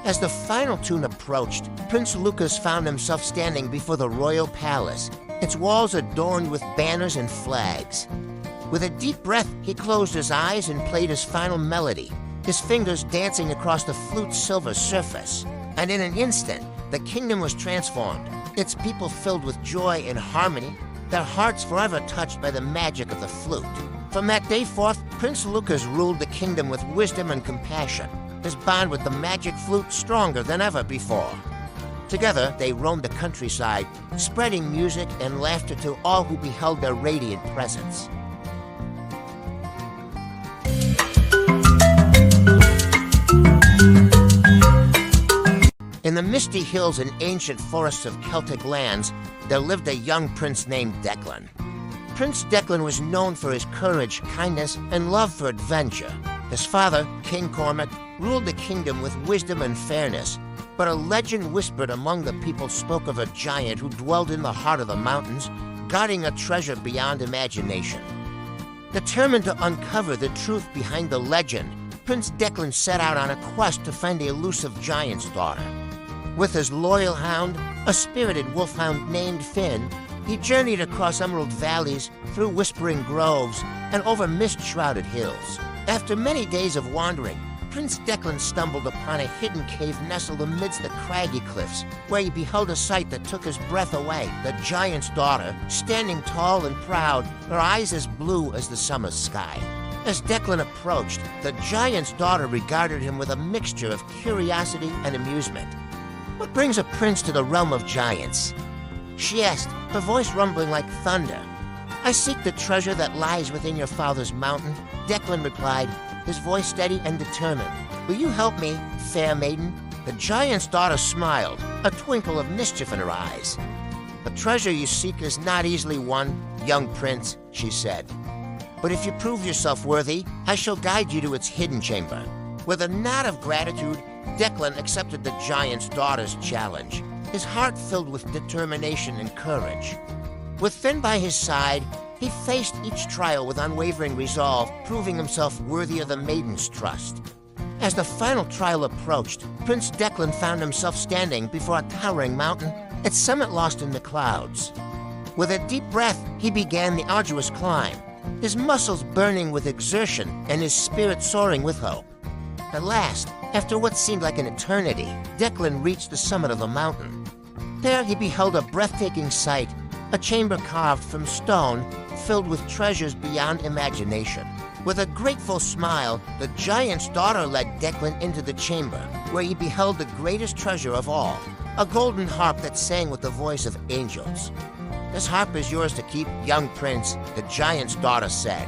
As the final tune approached, Prince Lucas found himself standing before the royal palace, its walls adorned with banners and flags. With a deep breath, he closed his eyes and played his final melody, his fingers dancing across the flute's silver surface. And in an instant, the kingdom was transformed, its people filled with joy and harmony, their hearts forever touched by the magic of the flute. From that day forth, Prince Lucas ruled the kingdom with wisdom and compassion, his bond with the magic flute stronger than ever before. Together, they roamed the countryside, spreading music and laughter to all who beheld their radiant presence. In the misty hills and ancient forests of Celtic lands, there lived a young prince named Declan. Prince Declan was known for his courage, kindness, and love for adventure. His father, King Cormac, ruled the kingdom with wisdom and fairness, but a legend whispered among the people spoke of a giant who dwelled in the heart of the mountains, guarding a treasure beyond imagination. Determined to uncover the truth behind the legend, Prince Declan set out on a quest to find the elusive giant's daughter. With his loyal hound, a spirited wolfhound named Finn, he journeyed across emerald valleys, through whispering groves, and over mist-shrouded hills. After many days of wandering, Prince Declan stumbled upon a hidden cave nestled amidst the craggy cliffs, where he beheld a sight that took his breath away. The giant's daughter, standing tall and proud, her eyes as blue as the summer sky. As Declan approached, the giant's daughter regarded him with a mixture of curiosity and amusement. "What brings a prince to the realm of giants?" she asked, her voice rumbling like thunder. "I seek the treasure that lies within your father's mountain," Declan replied, his voice steady and determined. "Will you help me, fair maiden?" The giant's daughter smiled, a twinkle of mischief in her eyes. "The treasure you seek is not easily won, young prince," she said. "But if you prove yourself worthy, I shall guide you to its hidden chamber." With a nod of gratitude, Declan accepted the giant's daughter's challenge, his heart filled with determination and courage. With Finn by his side, he faced each trial with unwavering resolve, proving himself worthy of the maiden's trust. As the final trial approached, Prince Declan found himself standing before a towering mountain, its summit lost in the clouds. With a deep breath, he began the arduous climb, his muscles burning with exertion and his spirit soaring with hope. At last, after what seemed like an eternity, Declan reached the summit of the mountain. There he beheld a breathtaking sight, a chamber carved from stone, filled with treasures beyond imagination. With a grateful smile, the giant's daughter led Declan into the chamber, where he beheld the greatest treasure of all, a golden harp that sang with the voice of angels. "This harp is yours to keep, young prince," the giant's daughter said.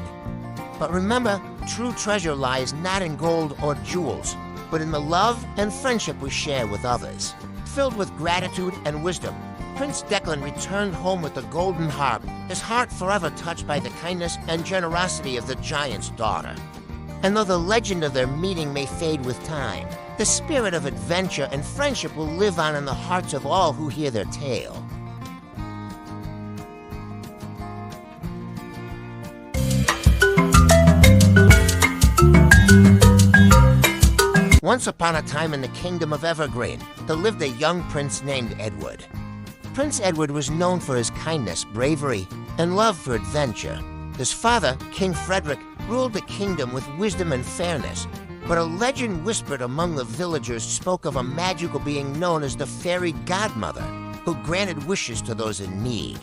"But remember, true treasure lies not in gold or jewels, but in the love and friendship we share with others." Filled with gratitude and wisdom, Prince Declan returned home with the golden harp, his heart forever touched by the kindness and generosity of the giant's daughter. And though the legend of their meeting may fade with time, the spirit of adventure and friendship will live on in the hearts of all who hear their tale. Once upon a time in the kingdom of Evergreen, there lived a young prince named Edward. Prince Edward was known for his kindness, bravery, and love for adventure. His father, King Frederick, ruled the kingdom with wisdom and fairness, but a legend whispered among the villagers spoke of a magical being known as the fairy godmother, who granted wishes to those in need.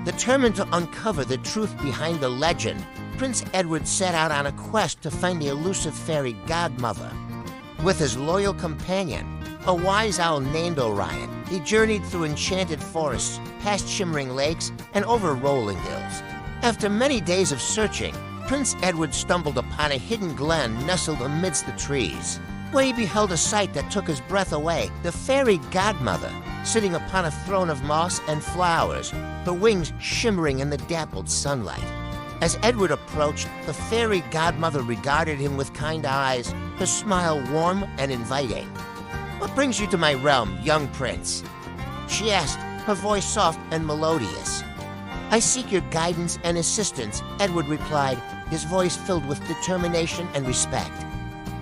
Determined to uncover the truth behind the legend, Prince Edward set out on a quest to find the elusive fairy godmother. With his loyal companion, a wise owl named Orion, he journeyed through enchanted forests, past shimmering lakes, and over rolling hills. After many days of searching, Prince Edward stumbled upon a hidden glen nestled amidst the trees, where he beheld a sight that took his breath away. The fairy godmother, sitting upon a throne of moss and flowers, her wings shimmering in the dappled sunlight. As Edward approached, the fairy godmother regarded him with kind eyes, her smile warm and inviting. "What brings you to my realm, young prince?" she asked, her voice soft and melodious. "I seek your guidance and assistance," Edward replied, his voice filled with determination and respect.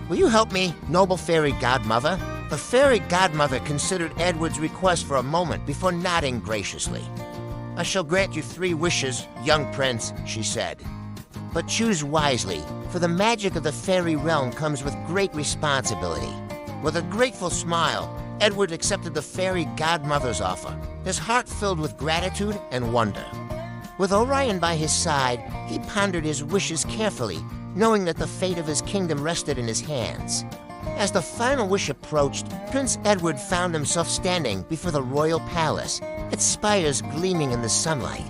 "Will you help me, noble fairy godmother?" The fairy godmother considered Edward's request for a moment before nodding graciously. "I shall grant you 3 wishes, young prince," she said. "But choose wisely, for the magic of the fairy realm comes with great responsibility." With a grateful smile, Edward accepted the fairy godmother's offer, his heart filled with gratitude and wonder. With Orion by his side, he pondered his wishes carefully, knowing that the fate of his kingdom rested in his hands. As the final wish approached, Prince Edward found himself standing before the royal palace, its spires gleaming in the sunlight.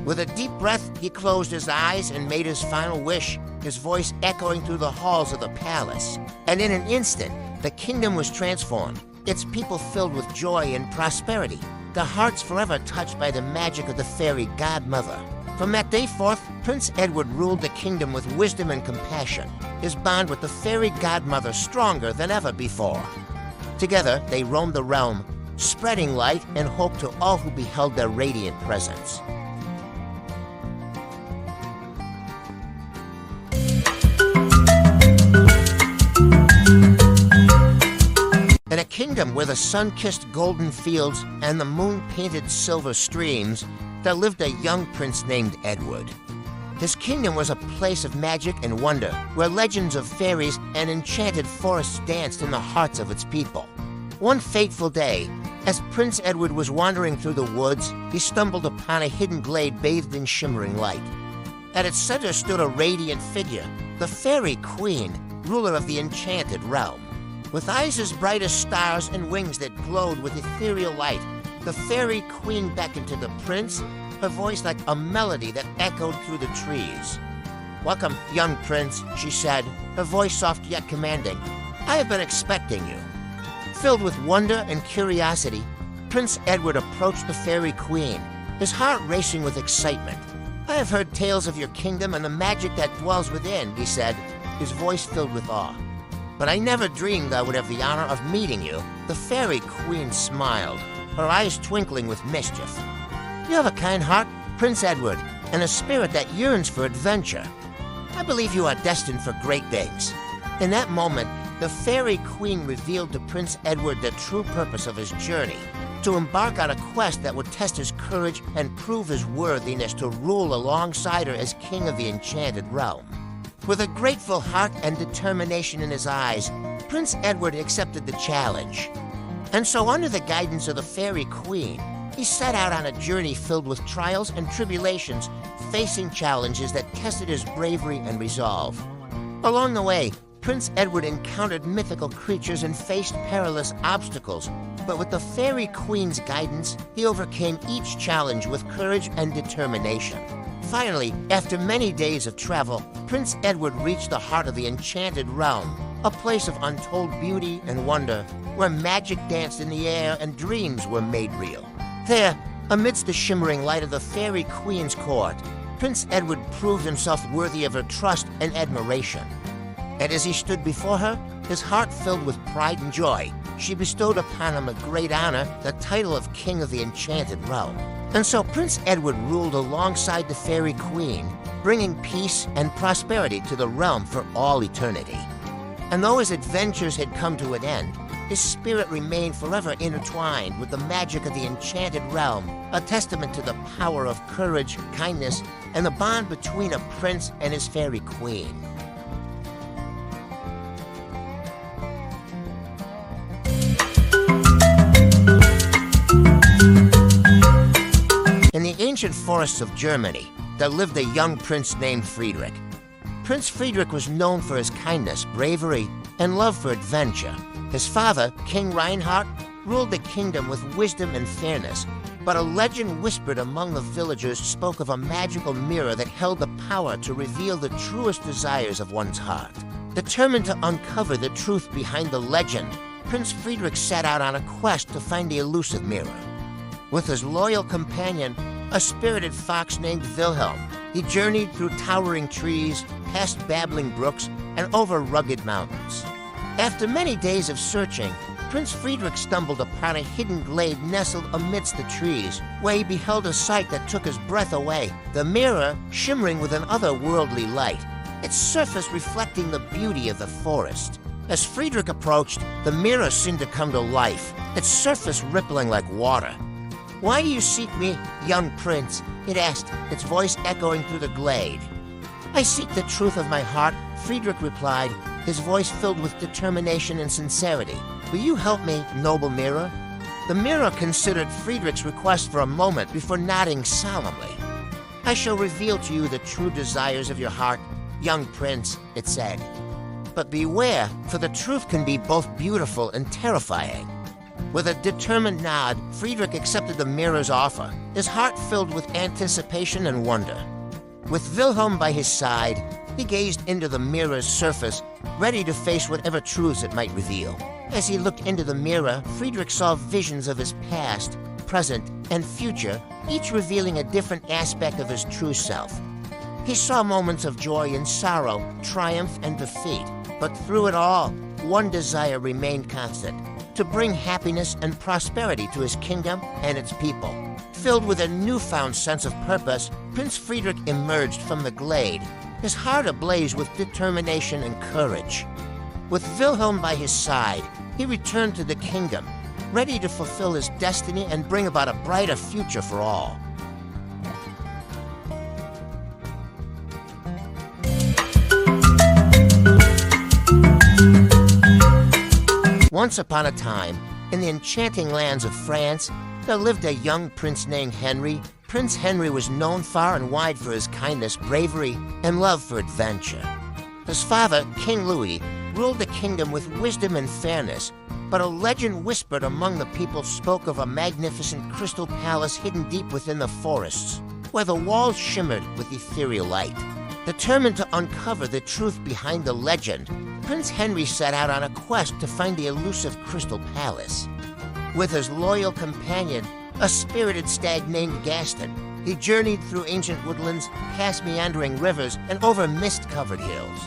With a deep breath, he closed his eyes and made his final wish, his voice echoing through the halls of the palace. And in an instant, the kingdom was transformed. its people filled with joy and prosperity, their hearts forever touched by the magic of the fairy godmother. From that day forth, Prince Edward ruled the kingdom with wisdom and compassion, his bond with the fairy godmother stronger than ever before. Together, they roamed the realm, spreading light and hope to all who beheld their radiant presence. In a kingdom where the sun-kissed golden fields and the moon-painted silver streams, there lived a young prince named Edward. His kingdom was a place of magic and wonder, where legends of fairies and enchanted forests danced in the hearts of its people. One fateful day, as Prince Edward was wandering through the woods, he stumbled upon a hidden glade bathed in shimmering light. At its center stood a radiant figure, the fairy queen, ruler of the enchanted realm. With eyes as bright as stars and wings that glowed with ethereal light, the fairy queen beckoned to the prince, her voice like a melody that echoed through the trees. "Welcome, young prince," she said, her voice soft yet commanding. "I have been expecting you." Filled with wonder and curiosity, Prince Edward approached the fairy queen, his heart racing with excitement. "I have heard tales of your kingdom and the magic that dwells within," he said, his voice filled with awe. "But I never dreamed I would have the honor of meeting you." The fairy queen smiled, her eyes twinkling with mischief. "You have a kind heart, Prince Edward, and a spirit that yearns for adventure. I believe you are destined for great things." In that moment, the fairy queen revealed to Prince Edward the true purpose of his journey, to embark on a quest that would test his courage and prove his worthiness to rule alongside her as king of the enchanted realm. With a grateful heart and determination in his eyes, Prince Edward accepted the challenge. And so, under the guidance of the fairy queen, he set out on a journey filled with trials and tribulations, facing challenges that tested his bravery and resolve. Along the way, Prince Edward encountered mythical creatures and faced perilous obstacles, but with the fairy queen's guidance, he overcame each challenge with courage and determination. Finally, after many days of travel, Prince Edward reached the heart of the enchanted realm, a place of untold beauty and wonder, where magic danced in the air and dreams were made real. There, amidst the shimmering light of the fairy queen's court, Prince Edward proved himself worthy of her trust and admiration. And as he stood before her, his heart filled with pride and joy, she bestowed upon him a great honor, the title of King of the Enchanted Realm. And so Prince Edward ruled alongside the fairy queen, bringing peace and prosperity to the realm for all eternity. And though his adventures had come to an end, his spirit remained forever intertwined with the magic of the enchanted realm, a testament to the power of courage, kindness, and the bond between a prince and his fairy queen. In the ancient forests of Germany, there lived a young prince named Friedrich. Prince Friedrich was known for his kindness, bravery, and love for adventure. His father, King Reinhard, ruled the kingdom with wisdom and fairness, but a legend whispered among the villagers spoke of a magical mirror that held the power to reveal the truest desires of one's heart. Determined to uncover the truth behind the legend, Prince Friedrich set out on a quest to find the elusive mirror. With his loyal companion, a spirited fox named Wilhelm, he journeyed through towering trees, past babbling brooks, and over rugged mountains. After many days of searching, Prince Friedrich stumbled upon a hidden glade nestled amidst the trees, where he beheld a sight that took his breath away, the mirror shimmering with an otherworldly light, its surface reflecting the beauty of the forest. As Friedrich approached, the mirror seemed to come to life, its surface rippling like water. "Why do you seek me, young prince?" it asked, its voice echoing through the glade. "I seek the truth of my heart," Friedrich replied, his voice filled with determination and sincerity. "Will you help me, noble mirror?" The mirror considered Friedrich's request for a moment before nodding solemnly. "I shall reveal to you the true desires of your heart, young prince," it said. "But beware, for the truth can be both beautiful and terrifying." With a determined nod, Friedrich accepted the mirror's offer, his heart filled with anticipation and wonder. With Wilhelm by his side, he gazed into the mirror's surface, ready to face whatever truths it might reveal. As he looked into the mirror, Friedrich saw visions of his past, present, and future, each revealing a different aspect of his true self. He saw moments of joy and sorrow, triumph and defeat, but through it all, one desire remained constant: to bring happiness and prosperity to his kingdom and its people. Filled with a newfound sense of purpose, Prince Friedrich emerged from the glade, his heart ablaze with determination and courage. With Wilhelm by his side, he returned to the kingdom, ready to fulfill his destiny and bring about a brighter future for all. Once upon a time, in the enchanting lands of France, there lived a young prince named Henry. Prince Henry was known far and wide for his kindness, bravery, and love for adventure. His father, King Louis, ruled the kingdom with wisdom and fairness, but a legend whispered among the people spoke of a magnificent crystal palace hidden deep within the forests, where the walls shimmered with ethereal light. Determined to uncover the truth behind the legend, Prince Henry set out on a quest to find the elusive Crystal Palace. With his loyal companion, a spirited stag named Gaston, he journeyed through ancient woodlands, past meandering rivers, and over mist-covered hills.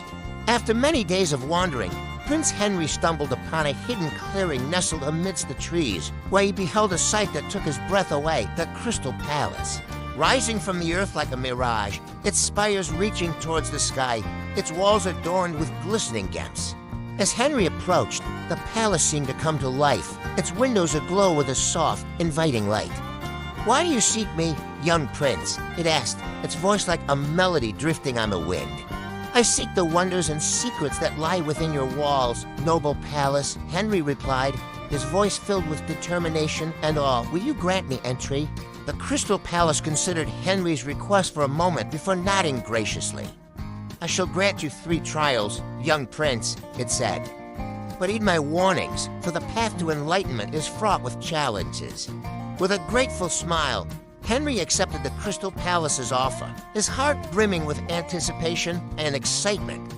After many days of wandering, Prince Henry stumbled upon a hidden clearing nestled amidst the trees, where he beheld a sight that took his breath away: the Crystal Palace. Rising from the earth like a mirage, its spires reaching towards the sky, its walls adorned with glistening gems. As Henry approached, the palace seemed to come to life, its windows aglow with a soft, inviting light. "Why do you seek me, young prince?" it asked, its voice like a melody drifting on the wind. "I seek the wonders and secrets that lie within your walls, noble palace," Henry replied, his voice filled with determination and awe. "Will you grant me entry?" The Crystal Palace considered Henry's request for a moment before nodding graciously. "I shall grant you 3 trials, young prince," it said. "But heed my warnings, for the path to enlightenment is fraught with challenges." With a grateful smile, Henry accepted the Crystal Palace's offer, his heart brimming with anticipation and excitement.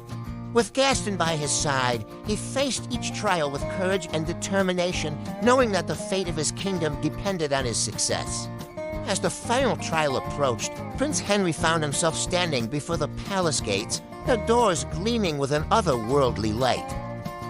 With Gaston by his side, he faced each trial with courage and determination, knowing that the fate of his kingdom depended on his success. As the final trial approached, Prince Henry found himself standing before the palace gates, their doors gleaming with an otherworldly light.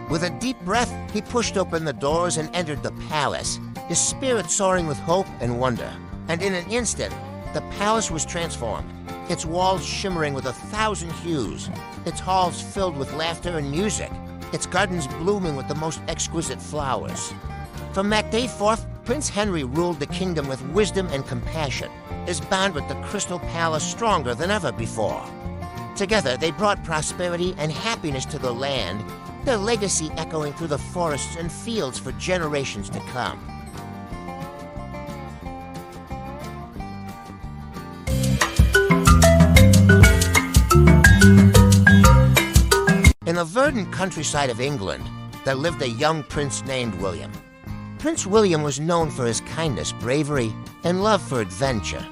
With a deep breath, he pushed open the doors and entered the palace, his spirit soaring with hope and wonder. And in an instant, the palace was transformed, its walls shimmering with 1,000 hues, its halls filled with laughter and music, its gardens blooming with the most exquisite flowers. From that day forth, Prince Henry ruled the kingdom with wisdom and compassion, his bond with the Crystal Palace stronger than ever before. Together, they brought prosperity and happiness to the land, their legacy echoing through the forests and fields for generations to come. In the verdant countryside of England, there lived a young prince named William. Prince William was known for his kindness, bravery, and love for adventure.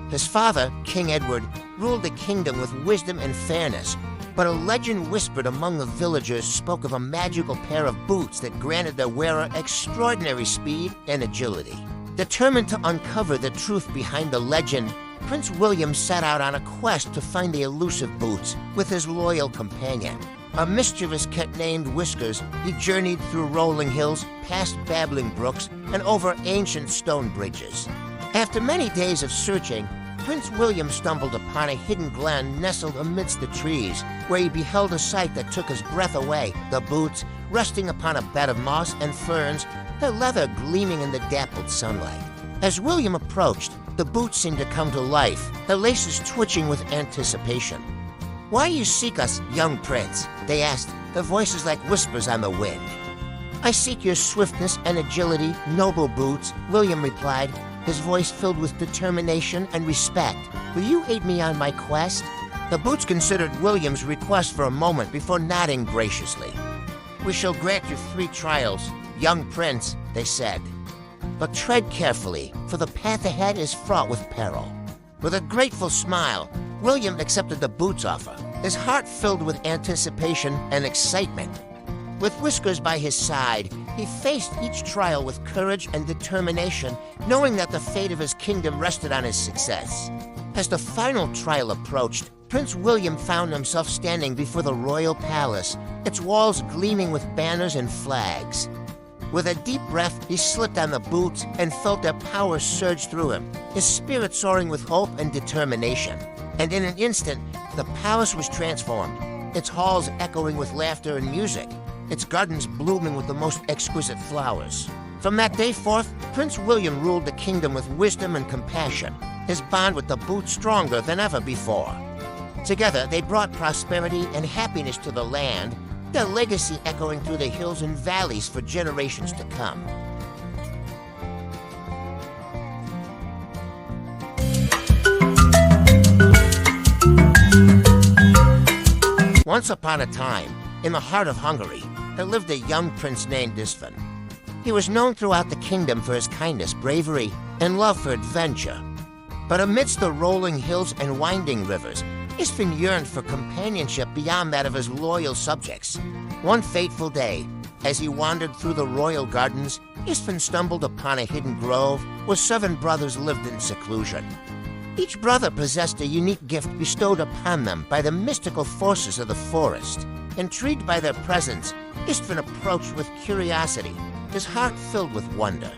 His father, King Edward, ruled the kingdom with wisdom and fairness, but a legend whispered among the villagers spoke of a magical pair of boots that granted their wearer extraordinary speed and agility. Determined to uncover the truth behind the legend, Prince William set out on a quest to find the elusive boots with his loyal companion. A mischievous cat named Whiskers, he journeyed through rolling hills, past babbling brooks, and over ancient stone bridges. After many days of searching, Prince William stumbled upon a hidden glen nestled amidst the trees, where he beheld a sight that took his breath away: the boots, resting upon a bed of moss and ferns, their leather gleaming in the dappled sunlight. As William approached, the boots seemed to come to life, their laces twitching with anticipation. "Why do you seek us, young prince?" they asked, their voices like whispers on the wind. "I seek your swiftness and agility, noble boots," William replied, his voice filled with determination and respect. "Will you aid me on my quest?" The boots considered William's request for a moment before nodding graciously. "We shall grant you 3 trials, young prince," they said. "But tread carefully, for the path ahead is fraught with peril." With a grateful smile, William accepted the boots' offer, his heart filled with anticipation and excitement. With Whiskers by his side, He faced each trial with courage and determination, knowing that the fate of his kingdom rested on his success. As the final trial approached, Prince William found himself standing before the royal palace, its walls gleaming with banners and flags. With a deep breath, he slipped on the boots and felt their power surge through him, his spirit soaring with hope and determination. And in an instant, the palace was transformed, its halls echoing with laughter and music, its gardens blooming with the most exquisite flowers. From that day forth, Prince William ruled the kingdom with wisdom and compassion, his bond with the boot stronger than ever before. Together, they brought prosperity and happiness to the land, their legacy echoing through the hills and valleys for generations to come. Once upon a time, in the heart of Hungary, there lived a young prince named István. He was known throughout the kingdom for his kindness, bravery, and love for adventure. But amidst the rolling hills and winding rivers, István yearned for companionship beyond that of his loyal subjects. One fateful day, as he wandered through the royal gardens, István stumbled upon a hidden grove where 7 brothers lived in seclusion. Each brother possessed a unique gift bestowed upon them by the mystical forces of the forest. Intrigued by their presence, István approached with curiosity, his heart filled with wonder.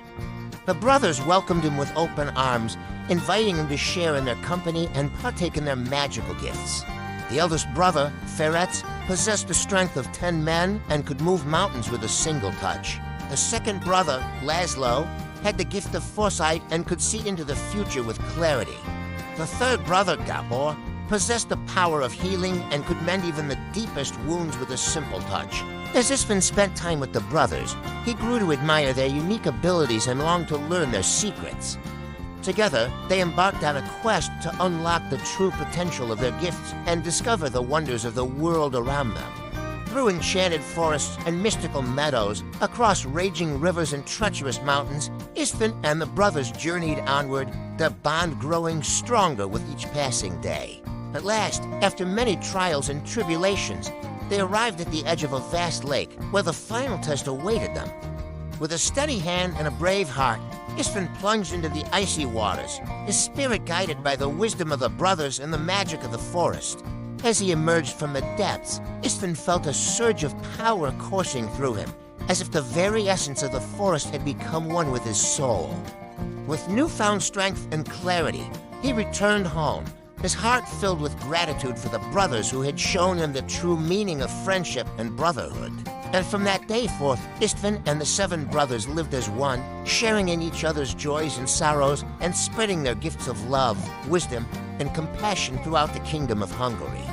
The brothers welcomed him with open arms, inviting him to share in their company and partake in their magical gifts. The eldest brother, Ferenc, possessed the strength of 10 men and could move mountains with a single touch. The second brother, Laszlo, had the gift of foresight and could see into the future with clarity. The third brother, Gabor, possessed the power of healing and could mend even the deepest wounds with a simple touch. As István spent time with the brothers, he grew to admire their unique abilities and longed to learn their secrets. Together, they embarked on a quest to unlock the true potential of their gifts and discover the wonders of the world around them. Through enchanted forests and mystical meadows, across raging rivers and treacherous mountains, István and the brothers journeyed onward, their bond growing stronger with each passing day. At last, after many trials and tribulations, they arrived at the edge of a vast lake where the final test awaited them. With a steady hand and a brave heart, István plunged into the icy waters, his spirit guided by the wisdom of the brothers and the magic of the forest. As he emerged from the depths, István felt a surge of power coursing through him, as if the very essence of the forest had become one with his soul. With newfound strength and clarity, he returned home, his heart filled with gratitude for the brothers who had shown him the true meaning of friendship and brotherhood. And from that day forth, István and the 7 brothers lived as one, sharing in each other's joys and sorrows and spreading their gifts of love, wisdom, and compassion throughout the kingdom of Hungary.